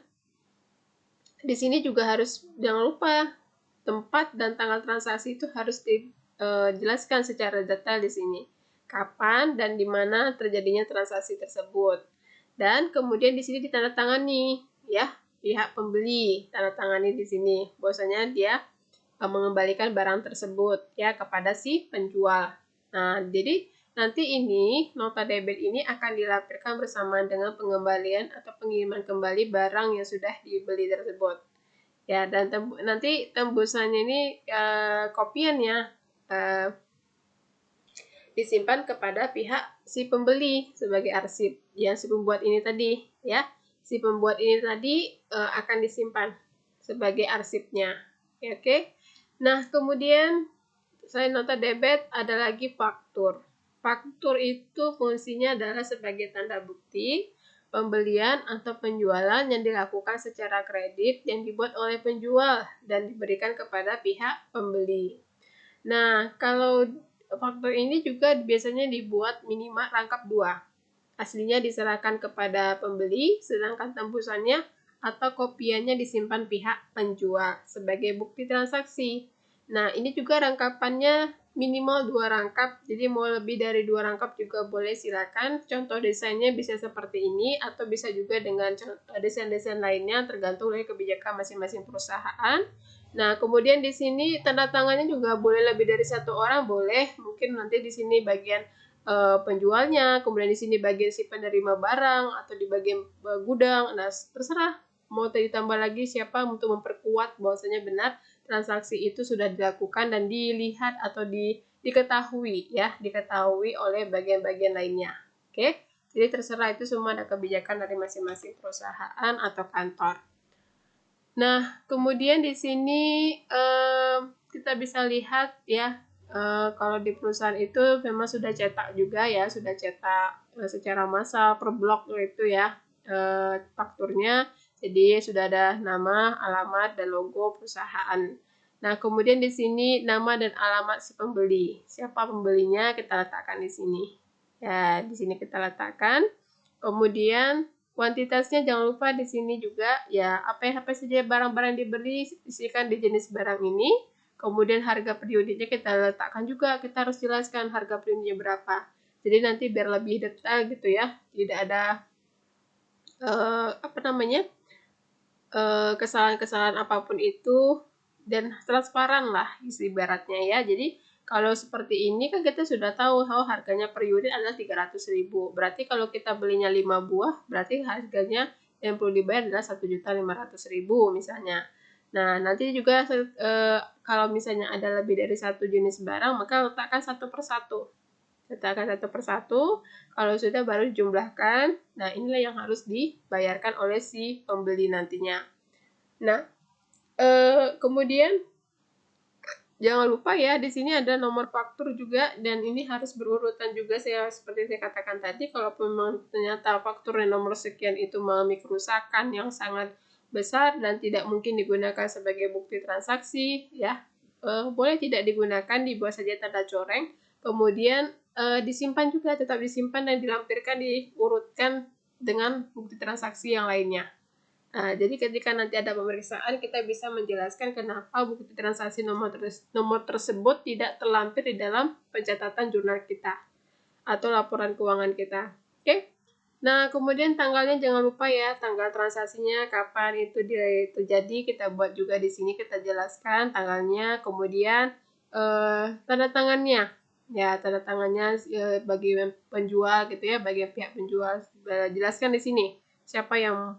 di sini juga harus jangan lupa tempat dan tanggal transaksi itu harus dijelaskan secara detail di sini. Kapan dan di mana terjadinya transaksi tersebut. Dan kemudian di sini ditandatangani ya, pihak pembeli tanda tangani di sini bahwasanya dia mengembalikan barang tersebut ya kepada si penjual. Nah, jadi nanti ini nota debit ini akan dilampirkan bersamaan dengan pengembalian atau pengiriman kembali barang yang sudah dibeli tersebut. Ya, dan nanti tembusannya ini kopiannya disimpan kepada pihak si pembeli sebagai arsip. Yang si pembuat ini tadi ya, si pembuat ini tadi akan disimpan sebagai arsipnya. Oke. Nah, kemudian selain nota debit ada lagi faktur. Faktur itu fungsinya adalah sebagai tanda bukti pembelian atau penjualan yang dilakukan secara kredit yang dibuat oleh penjual dan diberikan kepada pihak pembeli. Nah, kalau faktur ini juga biasanya dibuat minimal rangkap 2. Aslinya diserahkan kepada pembeli, sedangkan tembusannya atau kopiannya disimpan pihak penjual sebagai bukti transaksi. Nah, ini juga rangkapannya minimal 2 rangkap, jadi mau lebih dari 2 rangkap juga boleh, silakan. Contoh desainnya bisa seperti ini atau bisa juga dengan desain-desain lainnya tergantung dari kebijakan masing-masing perusahaan. Nah, kemudian di sini tanda tangannya juga boleh lebih dari 1 orang, boleh. Mungkin nanti di sini bagian penjualnya, kemudian di sini bagian si penerima barang atau di bagian gudang. Nah, terserah mau ditambah lagi siapa untuk memperkuat bahwasanya benar transaksi itu sudah dilakukan dan dilihat atau diketahui ya, diketahui oleh bagian-bagian lainnya. Oke. Jadi terserah, itu semua ada kebijakan dari masing-masing perusahaan atau kantor. Nah, kemudian di sini kita bisa lihat ya, kalau di perusahaan itu memang sudah cetak juga ya, sudah cetak secara massal per blok itu ya. fakturnya. Jadi sudah ada nama, alamat, dan logo perusahaan. Nah, kemudian di sini nama dan alamat si pembeli. Siapa pembelinya kita letakkan di sini. Ya, di sini kita letakkan. Kemudian kuantitasnya jangan lupa di sini juga ya apa saja barang-barang dibeli isikan di jenis barang ini. Kemudian harga per unitnya kita letakkan juga. Kita harus jelaskan harga per unitnya berapa. Jadi nanti biar lebih detail gitu ya. Tidak ada kesalahan-kesalahan apapun itu dan transparan lah ibaratnya ya. Jadi kalau seperti ini kan kita sudah tahu harganya per unit adalah 300.000. Berarti kalau kita belinya 5 buah, berarti harganya yang perlu dibayar adalah 1.500.000 misalnya. Nah, nanti juga kalau misalnya ada lebih dari satu jenis barang, maka letakkan satu persatu. Letakkan satu persatu, kalau sudah baru dijumlahkan. Nah, inilah yang harus dibayarkan oleh si pembeli nantinya. Nah, kemudian jangan lupa ya, di sini ada nomor faktur juga, dan ini harus berurutan juga seperti saya katakan tadi. Kalau memang ternyata fakturnya nomor sekian itu mengalami kerusakan yang sangat besar dan tidak mungkin digunakan sebagai bukti transaksi, ya boleh tidak digunakan, dibuat saja tanda coreng. Kemudian disimpan juga, tetap disimpan dan dilampirkan, diurutkan dengan bukti transaksi yang lainnya. Nah, jadi ketika nanti ada pemeriksaan, kita bisa menjelaskan kenapa bukti transaksi nomor tersebut tidak terlampir di dalam pencatatan jurnal kita atau laporan keuangan kita. Oke? Nah, kemudian tanggalnya jangan lupa ya, tanggal transaksinya kapan itu terjadi, kita buat juga di sini, kita jelaskan tanggalnya, kemudian tanda tangannya. Ya, tanda tangannya bagi penjual gitu ya, bagi pihak penjual, jelaskan di sini siapa yang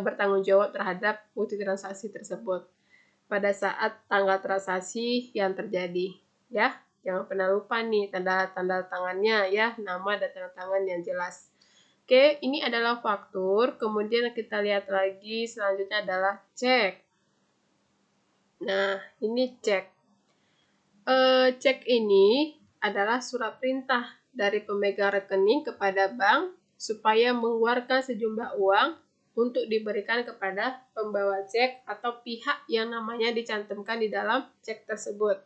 bertanggung jawab terhadap bukti transaksi tersebut pada saat tanggal transaksi yang terjadi. Ya, jangan pernah lupa nih tanda tangannya ya, nama dan tanda tangan yang jelas. Oke, ini adalah faktur. Kemudian kita lihat lagi, selanjutnya adalah cek. Nah, ini cek. Cek ini adalah surat perintah dari pemegang rekening kepada bank supaya mengeluarkan sejumlah uang untuk diberikan kepada pembawa cek atau pihak yang namanya dicantumkan di dalam cek tersebut.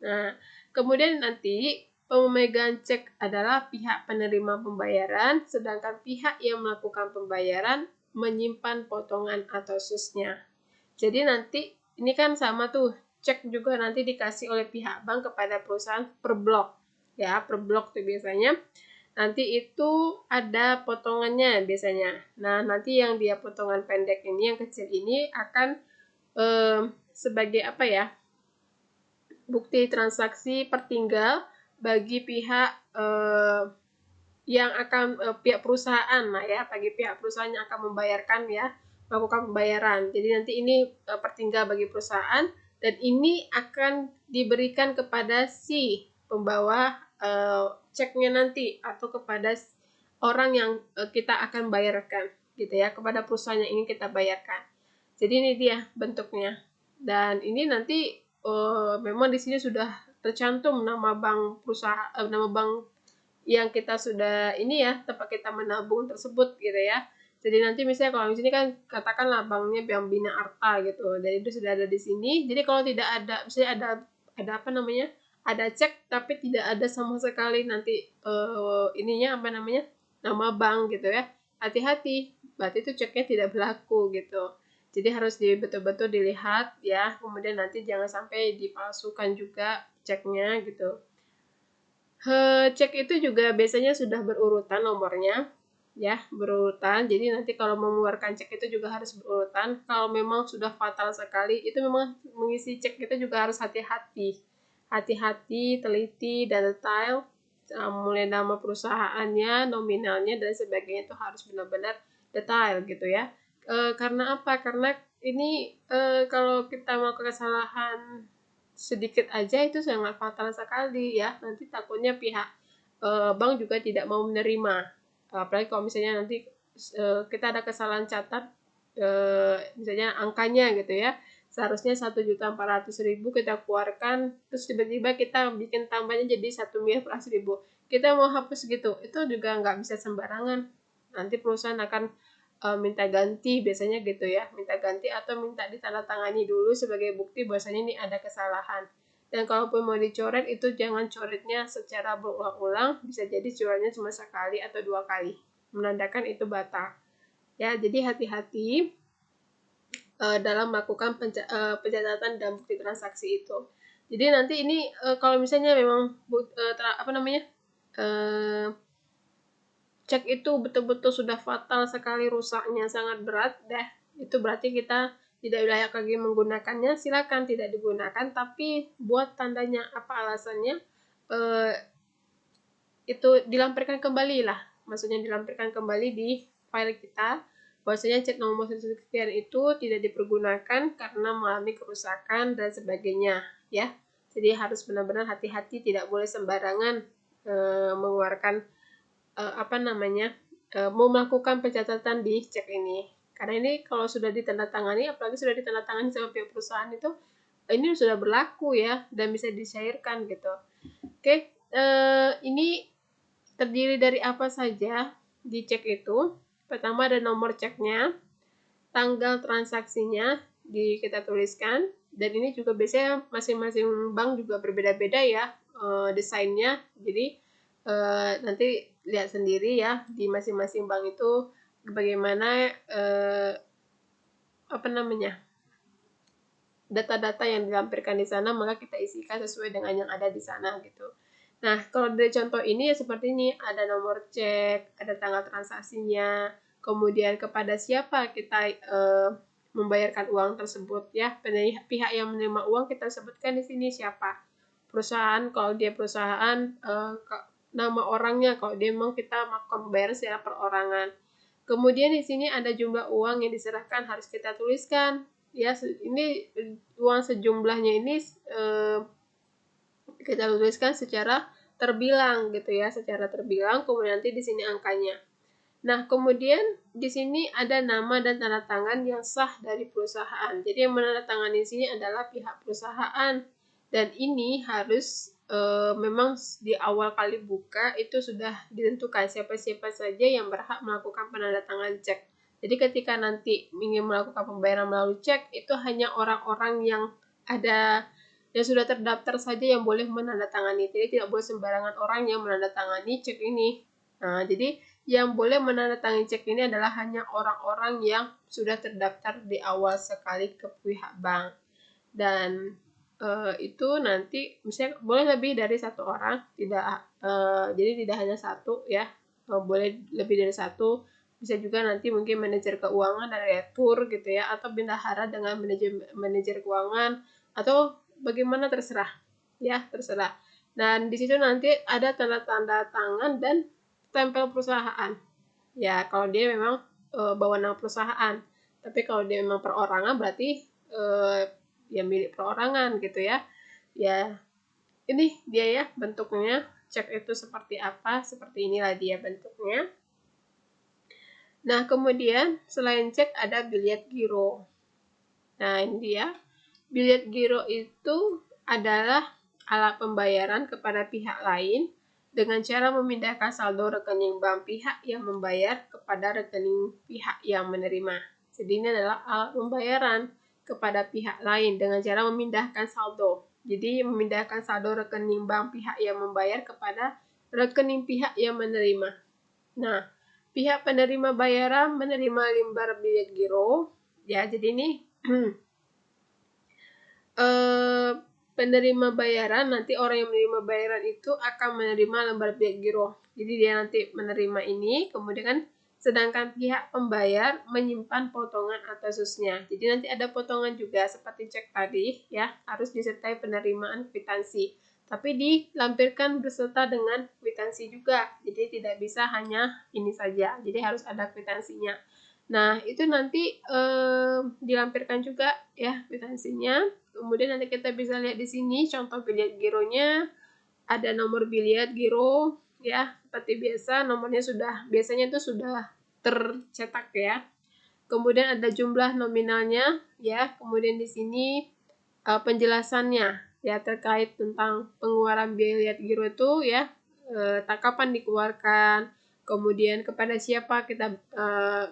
Nah, kemudian nanti pemegang cek adalah pihak penerima pembayaran, sedangkan pihak yang melakukan pembayaran menyimpan potongan atau susnya. Jadi nanti ini kan sama tuh, cek juga nanti dikasih oleh pihak bank kepada perusahaan per blok. Ya, per blok tuh biasanya. Nanti itu ada potongannya biasanya. Nah, nanti yang dia potongan pendek ini, yang kecil ini akan sebagai apa ya? Bukti transaksi pertinggal bagi pihak yang akan pihak perusahaan lah ya, bagi pihak perusahaan yang akan membayarkan ya, melakukan pembayaran. Jadi nanti ini pertinggal bagi perusahaan dan ini akan diberikan kepada si pembawa ceknya nanti atau kepada orang yang kita akan bayarkan gitu ya, kepada perusahaan yang ingin kita bayarkan. Jadi ini dia bentuknya. Dan ini nanti memang di sini sudah tercantum nama bank perusahaan, nama bank yang kita sudah ini ya, tempat kita menabung tersebut gitu ya. Jadi nanti misalnya kalau di sini kan katakanlah banknya Bank Bina Arta gitu. Jadi itu sudah ada di sini. Jadi kalau tidak ada, misalnya ada apa namanya? Ada cek tapi tidak ada sama sekali nanti ininya apa namanya? Nama bank gitu ya. Hati-hati, berarti itu ceknya tidak berlaku gitu. Jadi harus betul-betul dilihat ya. Kemudian nanti jangan sampai dipalsukan juga ceknya gitu. Cek itu juga biasanya sudah berurutan nomornya, ya, berurutan. Jadi nanti kalau mengeluarkan cek itu juga harus berurutan. Kalau memang sudah fatal sekali, itu memang mengisi cek itu juga harus hati-hati. Hati-hati, teliti, dan detail. Mulai nama perusahaannya, nominalnya, dan sebagainya itu harus benar-benar detail gitu ya. Karena apa? Karena ini kalau kita melakukan kesalahan sedikit aja itu sangat fatal sekali ya, nanti takutnya pihak bank juga tidak mau menerima, apalagi kalau misalnya nanti kita ada kesalahan catat misalnya angkanya gitu ya, seharusnya 1.400.000 kita keluarkan, terus tiba-tiba kita bikin tambahnya jadi 1.400.000, kita mau hapus gitu, itu juga nggak bisa sembarangan, nanti perusahaan akan minta ganti, biasanya gitu ya, minta ganti atau minta ditandatangani dulu sebagai bukti bahwasanya ini ada kesalahan. Dan kalaupun mau dicoret itu jangan coretnya secara berulang-ulang, bisa jadi coretnya cuma sekali atau 2 kali, menandakan itu batal. Ya, jadi hati-hati dalam melakukan pencatatan dan bukti transaksi itu. Jadi nanti ini kalau misalnya memang cek itu betul-betul sudah fatal sekali, rusaknya sangat berat, itu berarti kita tidak layak lagi menggunakannya, silakan tidak digunakan, tapi buat tandanya apa alasannya, itu dilampirkan kembali lah, maksudnya dilampirkan kembali di file kita, bahwasanya cek nomor sekian itu tidak dipergunakan karena mengalami kerusakan dan sebagainya, ya. Jadi harus benar-benar hati-hati, tidak boleh sembarangan mengeluarkan mau melakukan pencatatan di cek ini. Karena ini kalau sudah ditandatangani, apalagi sudah ditandatangani sama pihak perusahaan itu, ini sudah berlaku ya, dan bisa dicairkan gitu. Oke, ini terdiri dari apa saja di cek itu. Pertama ada nomor ceknya, tanggal transaksinya kita tuliskan, dan ini juga biasanya masing-masing bank juga berbeda-beda ya desainnya. Jadi nanti lihat sendiri ya di masing-masing bank itu bagaimana data-data yang dilampirkan di sana, maka kita isikan sesuai dengan yang ada di sana gitu. Nah, kalau dari contoh ini ya seperti ini, ada nomor cek, ada tanggal transaksinya, kemudian kepada siapa kita membayarkan uang tersebut ya. Pihak yang menerima uang kita sebutkan di sini siapa. Perusahaan, kalau dia perusahaan, nama orangnya, kalau dia memang kita melakukan pembayaran secara perorangan. Kemudian di sini ada jumlah uang yang diserahkan, harus kita tuliskan. Ya, ini uang sejumlahnya ini kita tuliskan secara terbilang gitu ya, secara terbilang, kemudian nanti di sini angkanya. Nah, kemudian di sini ada nama dan tanda tangan yang sah dari perusahaan. Jadi yang menandatangani di sini adalah pihak perusahaan. Dan ini harus memang di awal kali buka itu sudah ditentukan siapa-siapa saja yang berhak melakukan penandatangan cek. Jadi ketika nanti ingin melakukan pembayaran melalui cek, itu hanya orang-orang yang sudah terdaftar saja yang boleh menandatangani. Jadi tidak boleh sembarangan orang yang menandatangani cek ini. Nah, jadi yang boleh menandatangani cek ini adalah hanya orang-orang yang sudah terdaftar di awal sekali ke pihak bank. Dan itu nanti misalnya boleh lebih dari satu orang, jadi tidak hanya satu ya, boleh lebih dari satu, bisa juga nanti mungkin manajer keuangan dari retur gitu ya, atau bendahara dengan manajer keuangan, atau bagaimana terserah ya, terserah. Dan di situ nanti ada tanda-tanda tangan dan stempel perusahaan ya, kalau dia memang bawa nama perusahaan. Tapi kalau dia memang perorangan berarti ya milik perorangan gitu ya. Ya, ini dia ya bentuknya. Cek itu seperti apa? Seperti inilah dia bentuknya. Nah, kemudian selain cek ada biliet giro. Nah, ini dia. Biliet giro itu adalah alat pembayaran kepada pihak lain dengan cara memindahkan saldo rekening bank pihak yang membayar kepada rekening pihak yang menerima. Jadi ini adalah alat pembayaran kepada pihak lain dengan cara memindahkan saldo. Jadi memindahkan saldo rekening bank pihak yang membayar kepada rekening pihak yang menerima. Nah, pihak penerima bayaran menerima lembar biliet giro. Ya, jadi ini penerima bayaran, nanti orang yang menerima bayaran itu akan menerima lembar biliet giro. Jadi dia nanti menerima ini, kemudian kan sedangkan pihak pembayar menyimpan potongan atau susnya. Jadi nanti ada potongan juga seperti cek tadi ya, harus disertai penerimaan kwitansi. Tapi dilampirkan beserta dengan kwitansi juga. Jadi tidak bisa hanya ini saja. Jadi harus ada kwitansinya. Nah, itu nanti dilampirkan juga ya kwitansinya. Kemudian nanti kita bisa lihat di sini contoh biliet gironya. Ada nomor biliet giro ya, seperti biasa nomornya biasanya itu sudah tercetak ya. Kemudian ada jumlah nominalnya ya. Kemudian di sini penjelasannya ya terkait tentang pengeluaran biliet giro itu ya, kapan dikeluarkan, kemudian kepada siapa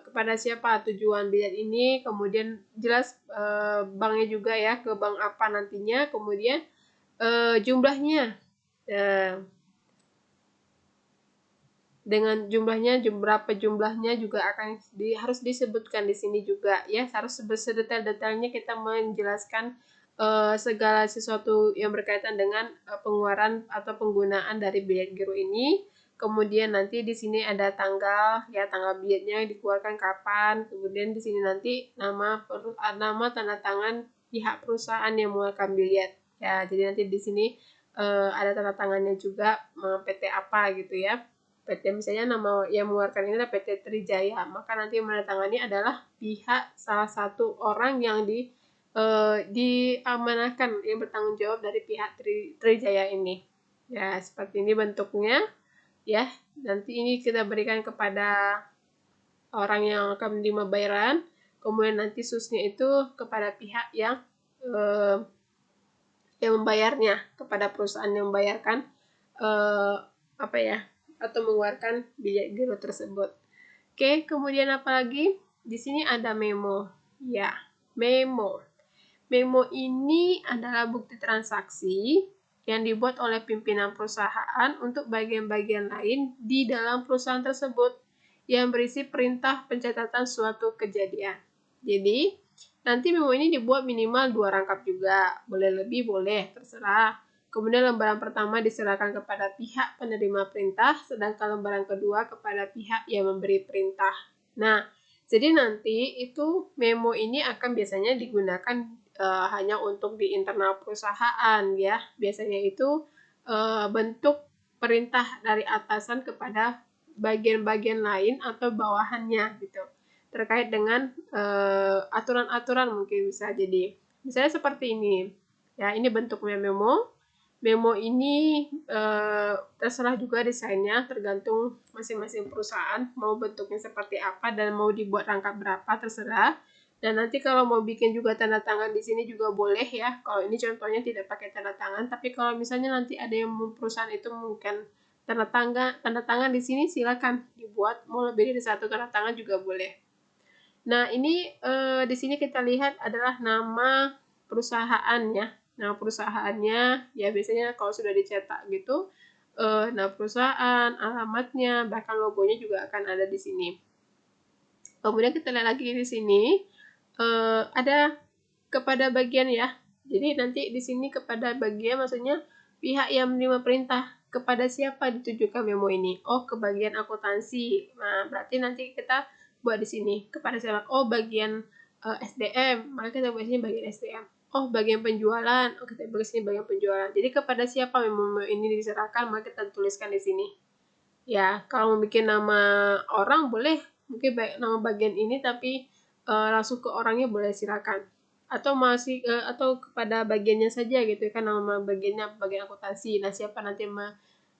kepada siapa tujuan bilet ini, kemudian jelas banknya juga ya, ke bank apa nantinya, kemudian jumlahnya. Dengan jumlahnya, berapa jumlahnya juga akan harus disebutkan di sini juga ya, harus sedetail-detailnya kita menjelaskan segala sesuatu yang berkaitan dengan pengeluaran atau penggunaan dari bilet giro ini. Kemudian nanti di sini ada tanggal ya, tanggal biletnya dikeluarkan kapan. Kemudian di sini nanti nama tanda tangan pihak perusahaan yang mengeluarkan bilet ya. Jadi nanti di sini ada tanda tangannya juga, PT apa gitu ya. PT misalnya nama yang mengeluarkan ini adalah PT Trijaya, maka nanti yang menandatangani adalah pihak salah satu orang yang diamanahkan, yang bertanggung jawab dari pihak Trijaya ini. Ya, seperti ini bentuknya. Ya, nanti ini kita berikan kepada orang yang akan menerima bayaran, kemudian nanti susnya itu kepada pihak yang membayarnya, kepada perusahaan yang membayarkan apa ya, atau mengeluarkan bilet giro tersebut. Oke, kemudian apa lagi? Di sini ada memo. Ya, memo. Memo ini adalah bukti transaksi yang dibuat oleh pimpinan perusahaan untuk bagian-bagian lain di dalam perusahaan tersebut yang berisi perintah pencatatan suatu kejadian. Jadi, nanti memo ini dibuat minimal 2 rangkap juga. Boleh lebih, boleh, terserah. Kemudian lembaran pertama diserahkan kepada pihak penerima perintah, sedangkan lembaran kedua kepada pihak yang memberi perintah. Nah, jadi nanti itu memo ini akan biasanya digunakan hanya untuk di internal perusahaan ya. Biasanya itu bentuk perintah dari atasan kepada bagian-bagian lain atau bawahannya gitu. Terkait dengan aturan-aturan mungkin bisa jadi. Misalnya seperti ini. Ya, ini bentuknya memo. Memo ini terserah juga desainnya, tergantung masing-masing perusahaan mau bentuknya seperti apa dan mau dibuat rangkap berapa, terserah. Dan nanti kalau mau bikin juga tanda tangan di sini juga boleh ya. Kalau ini contohnya tidak pakai tanda tangan, tapi kalau misalnya nanti ada yang perusahaan itu mungkin tanda tangan di sini silakan dibuat, mau lebih dari satu tanda tangan juga boleh. Nah, ini di sini kita lihat adalah nama perusahaan ya. Nama perusahaannya ya biasanya kalau sudah dicetak gitu, nama perusahaan, alamatnya, bahkan logonya juga akan ada di sini. Kemudian kita lihat lagi di sini ada kepada bagian ya. Jadi nanti di sini kepada bagian maksudnya pihak yang menerima perintah, kepada siapa ditujukan memo ini? Oh, ke bagian akuntansi. Nah, berarti nanti kita buat di sini kepada siapa? Oh, bagian SDM. Maka kita buat sini bagian SDM. Oh, bagian penjualan. Oh, kita buat sini bagian penjualan. Jadi kepada siapa memo ini diserahkan, maka kita tuliskan di sini. Ya, kalau mau bikin nama orang boleh, mungkin nama bagian ini tapi langsung ke orangnya boleh silakan. Atau masih atau kepada bagiannya saja gitu kan, nama bagiannya bagian akuntansi. Nah, siapa nanti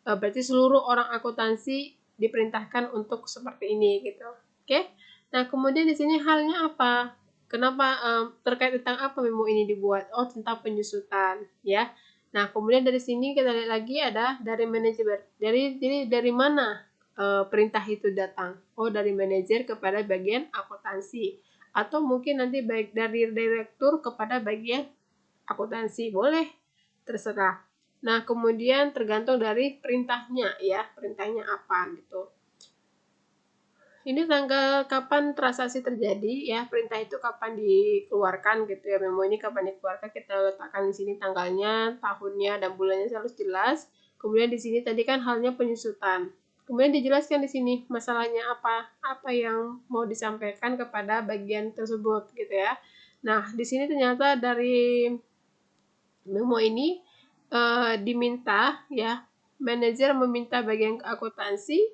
berarti seluruh orang akuntansi diperintahkan untuk seperti ini gitu. Oke. Nah, kemudian di sini halnya apa? Kenapa terkait tentang apa memo ini dibuat? Oh, tentang penyusutan ya. Nah, kemudian dari sini kita lihat lagi ada dari manajemen. Jadi dari mana perintah itu datang? Oh, dari manajer kepada bagian akuntansi. Atau mungkin nanti baik dari direktur kepada bagian akuntansi. Boleh, terserah. Nah, kemudian tergantung dari perintahnya ya, perintahnya apa gitu. Ini tanggal kapan transaksi terjadi ya, perintah itu kapan dikeluarkan gitu ya, memo ini kapan dikeluarkan kita letakkan di sini tanggalnya, tahunnya dan bulannya harus jelas. Kemudian di sini tadi kan halnya penyusutan. Kemudian dijelaskan di sini masalahnya apa yang mau disampaikan kepada bagian tersebut gitu ya. Nah, di sini ternyata dari memo ini diminta ya, manajer meminta bagian akuntansi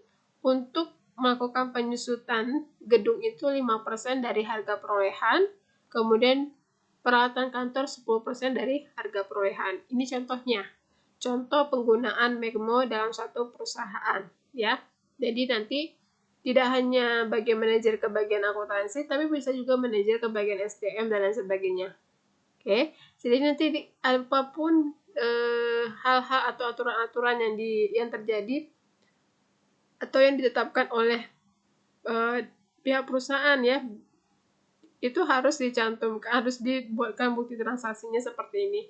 untuk melakukan penyusutan gedung itu 5% dari harga perolehan, kemudian peralatan kantor 10% dari harga perolehan. Ini contohnya. Contoh penggunaan memo dalam satu perusahaan ya. Jadi nanti tidak hanya bagian manajer ke bagian akuntansi, tapi bisa juga manajer ke bagian SDM dan lain sebagainya. Oke, jadi nanti apapun hal-hal atau aturan-aturan yang terjadi atau yang ditetapkan oleh pihak perusahaan ya, itu harus dicantumkan, harus dibuatkan bukti transaksinya seperti ini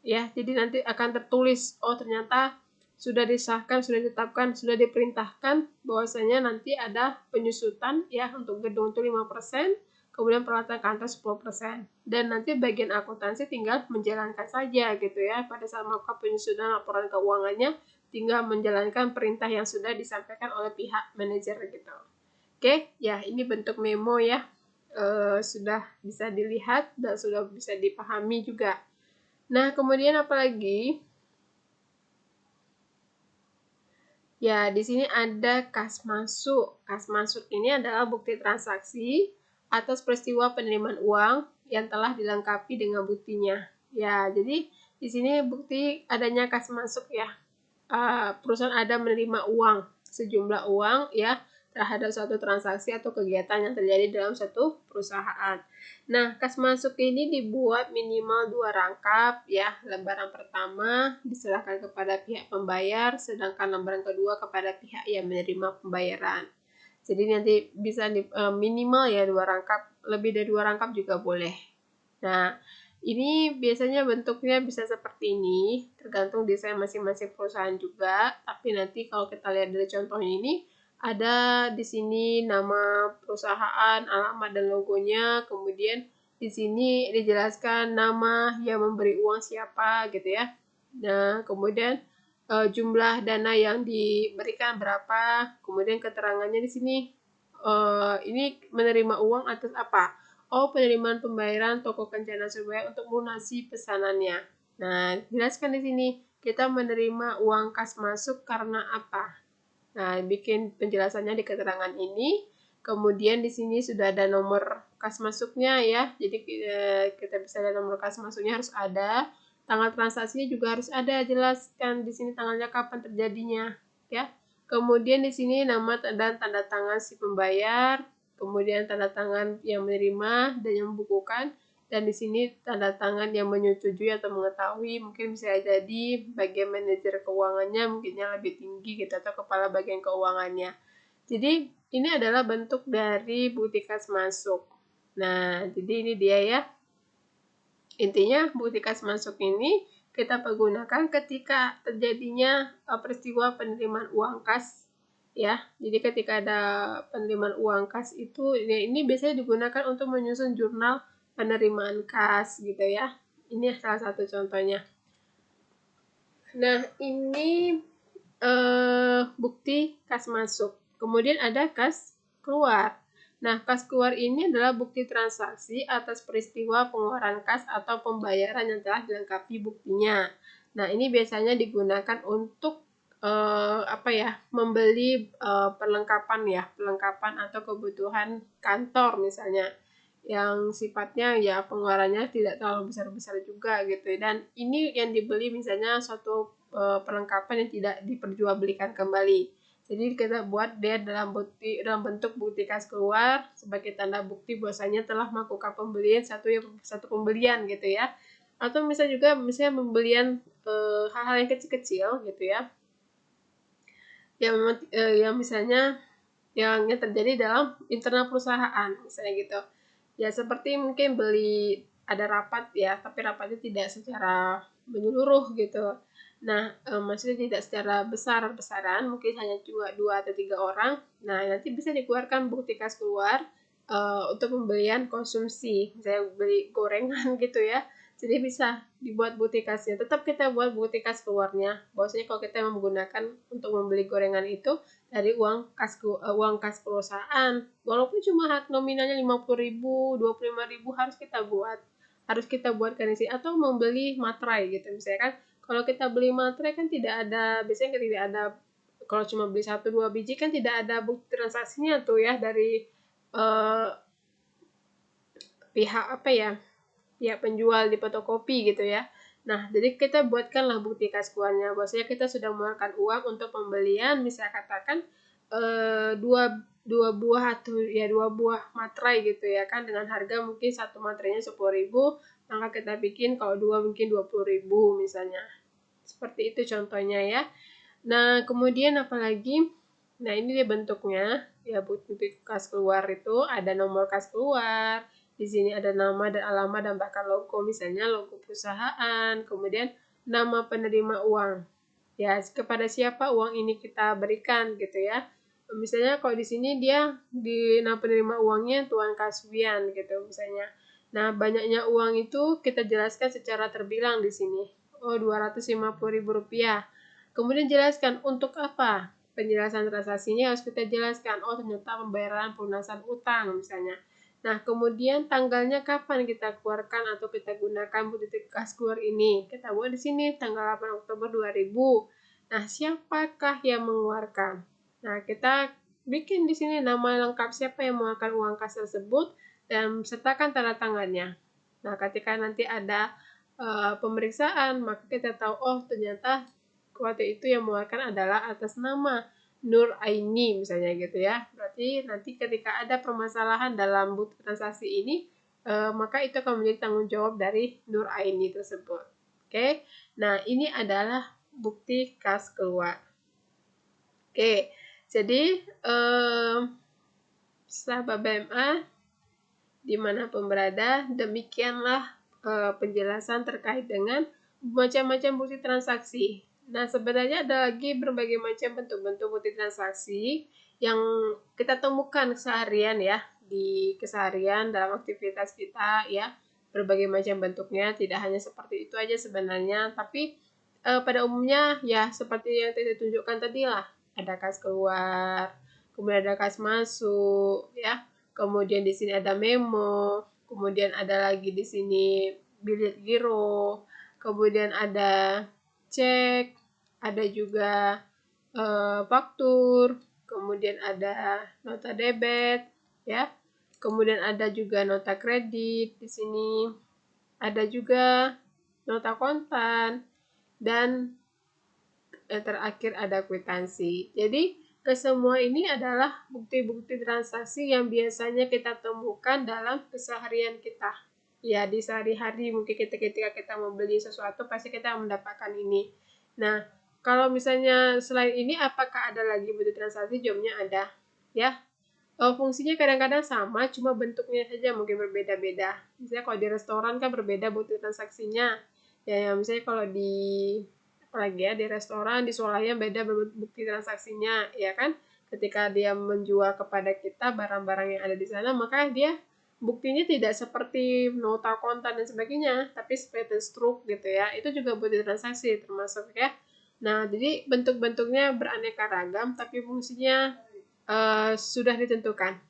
ya. Jadi nanti akan tertulis, oh ternyata sudah disahkan, sudah ditetapkan, sudah diperintahkan bahwasanya nanti ada penyusutan ya, untuk gedung itu 5%, kemudian peralatan kantor 10%. Dan nanti bagian akuntansi tinggal menjalankan saja gitu ya. Pada saat melakukan penyusunan laporan keuangannya, tinggal menjalankan perintah yang sudah disampaikan oleh pihak manajer gitu. Oke, ya ini bentuk memo ya. Sudah bisa dilihat dan sudah bisa dipahami juga. Nah, kemudian apalagi? Ya, di sini ada kas masuk. Kas masuk ini adalah bukti transaksi atas peristiwa penerimaan uang yang telah dilengkapi dengan buktinya. Ya, jadi di sini bukti adanya kas masuk ya. Perusahaan ada menerima uang, sejumlah uang ya, terhadap suatu transaksi atau kegiatan yang terjadi dalam suatu perusahaan. Nah, kas masuk ini dibuat minimal 2 rangkap ya. Lembaran pertama diserahkan kepada pihak pembayar, sedangkan lembaran kedua kepada pihak yang menerima pembayaran. Jadi nanti bisa minimal ya 2 rangkap, lebih dari 2 rangkap juga boleh. Nah, ini biasanya bentuknya bisa seperti ini, tergantung desain masing-masing perusahaan juga. Tapi nanti kalau kita lihat dari contohnya ini, ada di sini nama perusahaan, alamat dan logonya, kemudian di sini dijelaskan nama yang memberi uang siapa gitu ya. Nah, kemudian jumlah dana yang diberikan berapa, kemudian keterangannya di sini ini menerima uang atas apa? Oh, penerimaan pembayaran toko Kencana Surabaya untuk melunasi pesanannya. Nah, jelaskan di sini kita menerima uang kas masuk karena apa? Nah, bikin penjelasannya di keterangan ini. Kemudian di sini sudah ada nomor kas masuknya ya. Jadi kita bisa lihat nomor kas masuknya harus ada. Tanggal transaksinya juga harus ada. Jelaskan di sini tanggalnya kapan terjadinya ya. Kemudian di sini nama dan tanda tangan si pembayar, kemudian tanda tangan yang menerima dan yang membukukan, dan di sini tanda tangan yang menyetujui atau mengetahui, mungkin bisa jadi bagian manajer keuangannya mungkinnya lebih tinggi gitu, atau kepala bagian keuangannya. Jadi ini adalah bentuk dari bukti kas masuk. Nah, jadi ini dia ya. Intinya bukti kas masuk ini kita pergunakan ketika terjadinya peristiwa penerimaan uang kas ya. Jadi ketika ada penerimaan uang kas itu ya, ini biasanya digunakan untuk menyusun jurnal penerimaan kas gitu ya. Ini salah satu contohnya. Nah, ini bukti kas masuk. Kemudian ada kas keluar. Nah, kas keluar ini adalah bukti transaksi atas peristiwa pengeluaran kas atau pembayaran yang telah dilengkapi buktinya. Nah, ini biasanya digunakan untuk membeli perlengkapan atau kebutuhan kantor misalnya, yang sifatnya ya pengeluarannya tidak terlalu besar-besar juga gitu. Dan ini yang dibeli misalnya suatu perlengkapan yang tidak diperjualbelikan kembali. Jadi kita buat dia dalam bentuk bukti kas keluar sebagai tanda bukti bahwasanya telah melakukan pembelian satu pembelian gitu ya. Atau misalnya pembelian hal-hal yang kecil-kecil gitu ya. Yang memang yang misalnya yang terjadi dalam internal perusahaan misalnya gitu. Ya seperti mungkin beli ada rapat ya, tapi rapatnya tidak secara menyeluruh gitu. Nah, maksudnya tidak secara besar-besaran, mungkin hanya dua atau 3 orang. Nah, nanti bisa dikeluarkan bukti kas keluar untuk pembelian konsumsi. Misalnya beli gorengan gitu ya. Jadi bisa dibuat bukti kasnya. Tetap kita buat bukti kas keluarnya. Bahwasanya kalau kita menggunakan untuk membeli gorengan itu dari uang kas perusahaan. Walaupun cuma hak nominalnya 50.000, 25.000 harus kita buatkan isi, atau membeli materai gitu misalnya kan. Kalau kita beli materai kan biasanya tidak ada, kalau cuma beli 1-2 biji kan tidak ada bukti transaksinya tuh ya dari pihak pihak penjual di fotokopi gitu ya. Nah, jadi kita buatkanlah bukti kas keluarnya bahwasanya kita sudah mengeluarkan uang untuk pembelian, misalnya katakan dua buah materai gitu ya kan, dengan harga mungkin satu materainya 10.000, maka kita bikin kalau dua mungkin 20.000 misalnya. Seperti itu contohnya ya. Nah, kemudian apalagi Nah, ini dia bentuknya. Ya, bukti kas keluar itu ada nomor kas keluar. Di sini ada nama dan alamat dan bahkan logo, misalnya logo perusahaan, kemudian nama penerima uang. Ya, kepada siapa uang ini kita berikan gitu ya. Misalnya kalau di sini dia di nama penerima uangnya Tuan Kasbian gitu misalnya. Nah, banyaknya uang itu kita jelaskan secara terbilang di sini. Oh, Rp250.000. Kemudian jelaskan untuk apa. Penjelasan transaksinya harus kita jelaskan. Oh, ternyata pembayaran pelunasan utang misalnya. Nah, kemudian tanggalnya kapan kita keluarkan atau kita gunakan bukti kas keluar ini. Kita buat di sini tanggal 8 Oktober 2000. Nah, siapakah yang mengeluarkan? Nah, kita bikin di sini nama lengkap siapa yang mengeluarkan uang kas tersebut dan sertakan tanda tangannya. Nah, ketika nanti ada pemeriksaan, maka kita tahu, oh ternyata waktu itu yang mengeluarkan adalah atas nama Nur Aini misalnya gitu ya. Berarti nanti ketika ada permasalahan dalam bukti transaksi ini, maka itu akan menjadi tanggung jawab dari Nur Aini tersebut. Oke, nah ini adalah bukti kas keluar. Oke, jadi sahabat BMA dimanapun berada, demikianlah penjelasan terkait dengan macam-macam bukti transaksi. Nah, sebenarnya ada lagi berbagai macam bentuk-bentuk bukti transaksi yang kita temukan seharian ya, di keseharian dalam aktivitas kita ya, berbagai macam bentuknya, tidak hanya seperti itu aja sebenarnya, tapi pada umumnya ya seperti yang saya tunjukkan tadi lah, ada kas keluar, kemudian ada kas masuk ya, kemudian di sini ada memo, kemudian ada lagi di sini bilet giro, kemudian ada cek, ada juga faktur, kemudian ada nota debit, ya, kemudian ada juga nota kredit di sini, ada juga nota kontan, dan terakhir ada kwitansi. Jadi kesemua ini adalah bukti-bukti transaksi yang biasanya kita temukan dalam keseharian kita. Ya, di sehari-hari mungkin ketika kita membeli sesuatu pasti kita mendapatkan ini. Nah, kalau misalnya selain ini apakah ada lagi bukti transaksi? Jawabnya ada. Ya, fungsinya kadang-kadang sama, cuma bentuknya saja mungkin berbeda-beda. Misalnya kalau di restoran kan berbeda bukti transaksinya. Ya, misalnya kalau di apalagi ya di restoran, di swalayan beda bukti transaksinya, ya kan? Ketika dia menjual kepada kita barang-barang yang ada di sana, maka dia buktinya tidak seperti nota kontan dan sebagainya, tapi seperti struk gitu ya. Itu juga bukti transaksi termasuk ya. Nah, jadi bentuk-bentuknya beraneka ragam, tapi fungsinya sudah ditentukan.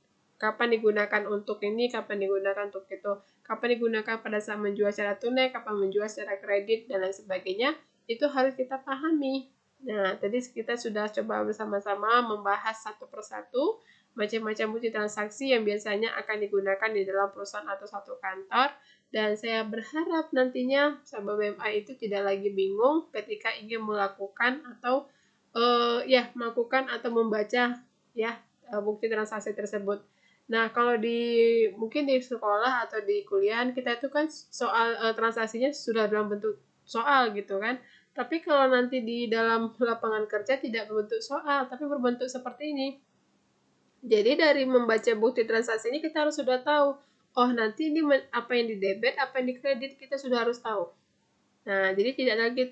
Kapan digunakan untuk ini, kapan digunakan untuk itu, kapan digunakan pada saat menjual secara tunai, kapan menjual secara kredit, dan lain sebagainya, itu harus kita pahami. Nah, tadi kita sudah coba bersama-sama membahas satu persatu macam-macam bukti transaksi yang biasanya akan digunakan di dalam perusahaan atau satu kantor, dan saya berharap nantinya sahabat BMA itu tidak lagi bingung ketika ingin melakukan atau melakukan atau membaca ya bukti transaksi tersebut. Nah, kalau mungkin di sekolah atau di kuliah kita itu kan soal transaksinya sudah dalam bentuk soal gitu kan. Tapi kalau nanti di dalam lapangan kerja tidak berbentuk soal, tapi berbentuk seperti ini. Jadi dari membaca bukti transaksi ini kita harus sudah tahu, oh nanti ini apa yang di debit, apa yang di kredit, kita sudah harus tahu. Nah, jadi tidak lagi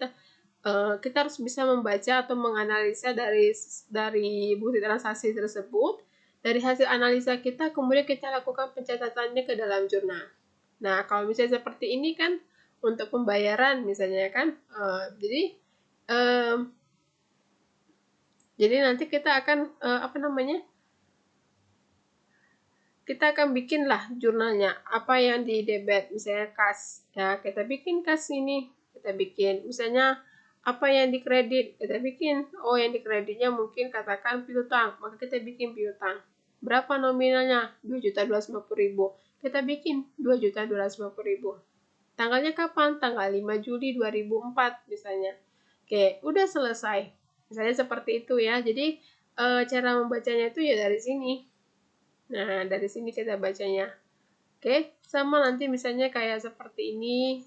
kita harus bisa membaca atau menganalisa dari bukti transaksi tersebut. Dari hasil analisa kita, kemudian kita lakukan pencatatannya ke dalam jurnal. Nah, kalau misalnya seperti ini kan untuk pembayaran misalnya kan, jadi nanti kita akan kita akan bikinlah jurnalnya apa yang di debit misalnya kas ya, kita bikin kas ini, kita bikin misalnya apa yang di kredit, kita bikin yang di kreditnya mungkin katakan piutang, maka kita bikin piutang berapa nominalnya 2.250.000, kita bikin 2.250.000. Tanggalnya kapan? Tanggal 5 Juli 2004 misalnya. Oke, udah selesai misalnya seperti itu ya. Jadi cara membacanya itu ya dari sini. Nah, dari sini kita bacanya. Oke, sama nanti misalnya kayak seperti ini,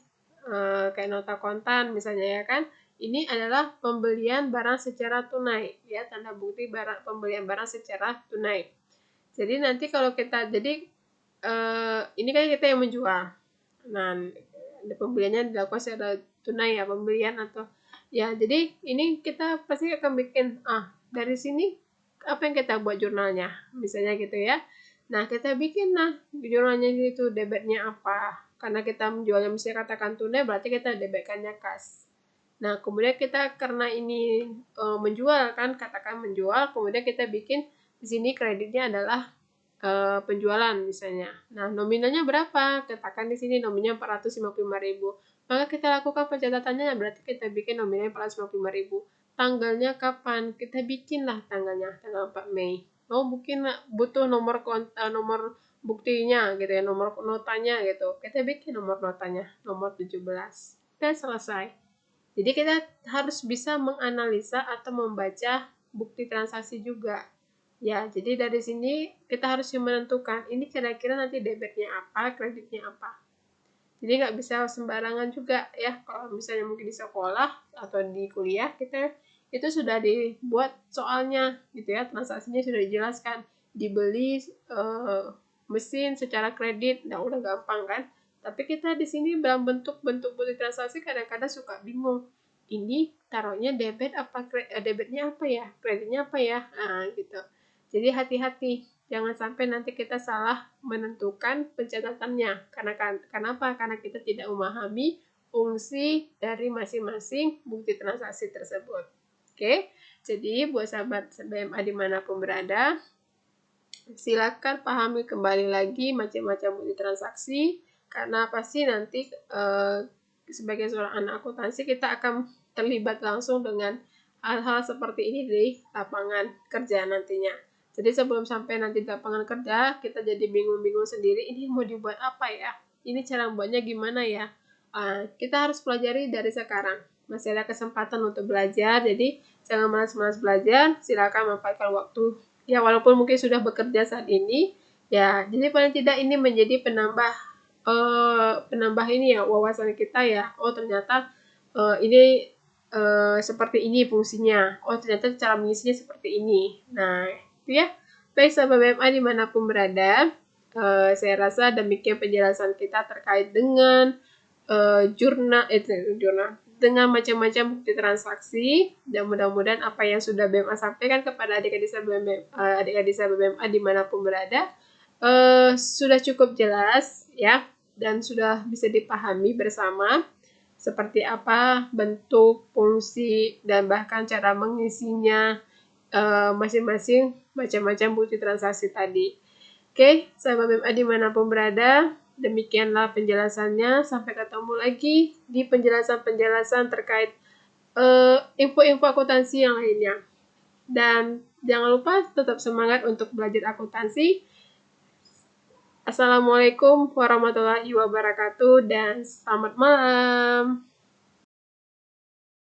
kayak nota kontan misalnya ya kan. ini adalah pembelian barang secara tunai, ya, tanda bukti pembelian barang secara tunai. Jadi nanti kalau kita, jadi ini kan kita yang menjual. Nah, pembeliannya dilakukan secara tunai ya, pembelian atau ya, jadi ini kita pasti akan bikin, dari sini apa yang kita buat jurnalnya, misalnya gitu ya. Nah, kita bikin jurnalnya itu debitnya apa. Karena kita menjualnya misalnya katakan tunai, berarti kita debitkannya kas. Nah, kemudian kita karena ini menjual kan, katakan menjual, kemudian kita bikin di sini kreditnya adalah penjualan misalnya. Nah, nominalnya berapa? Katakan di sini nominalnya 455.000. Maka kita lakukan pencatatannya, berarti kita bikin nominalnya 455.000. Tanggalnya kapan? Kita bikinlah tanggalnya, tanggal 4 Mei. Mungkin butuh nomor buktinya gitu ya, nomor notanya gitu. Kita bikin nomor notanya, nomor 17. Udah selesai. Jadi kita harus bisa menganalisa atau membaca bukti transaksi juga. Ya, jadi dari sini kita harus menentukan ini kira-kira nanti debitnya apa, kreditnya apa. Jadi nggak bisa sembarangan juga ya. Kalau misalnya mungkin di sekolah atau di kuliah, kita itu sudah dibuat soalnya gitu ya, transaksinya sudah dijelaskan. Dibeli mesin secara kredit, nah udah gampang kan. Tapi kita di sini dalam bentuk bukti transaksi kadang-kadang suka bingung. Ini taruhnya debitnya apa ya, kreditnya apa ya, gitu. Jadi hati-hati, jangan sampai nanti kita salah menentukan pencatatannya. Kenapa? Karena kita tidak memahami fungsi dari masing-masing bukti transaksi tersebut. Oke, jadi buat sahabat BMA dimanapun berada, silakan pahami kembali lagi macam-macam bukti transaksi, karena pasti nanti sebagai seorang anak akuntansi kita akan terlibat langsung dengan hal-hal seperti ini di lapangan kerja nantinya. Jadi sebelum sampai nanti di lapangan kerja, kita jadi bingung-bingung sendiri, ini mau dibuat apa ya? Ini cara buatnya gimana ya? Kita harus pelajari dari sekarang. Masih ada kesempatan untuk belajar, jadi jangan malas-malas belajar, silakan manfaatkan waktu. Ya, walaupun mungkin sudah bekerja saat ini, ya, jadi paling tidak ini menjadi penambah ini ya, wawasan kita ya. Oh, ternyata ini seperti ini fungsinya. Oh, ternyata cara mengisinya seperti ini. Nah, itu ya. Baik, sahabat BMA dimanapun berada, saya rasa demikian penjelasan kita terkait dengan jurnal dengan macam-macam bukti transaksi, dan mudah-mudahan apa yang sudah BMA sampaikan kepada adik-adik sahabat BMA dimanapun berada sudah cukup jelas ya, dan sudah bisa dipahami bersama seperti apa bentuk, fungsi, dan bahkan cara mengisinya masing-masing macam-macam bukti transaksi tadi. Oke, sahabat BMA dimanapun berada, demikianlah penjelasannya. Sampai ketemu lagi di penjelasan-penjelasan terkait info-info akuntansi yang lainnya. Dan jangan lupa tetap semangat untuk belajar akuntansi. Assalamualaikum warahmatullahi wabarakatuh dan selamat malam.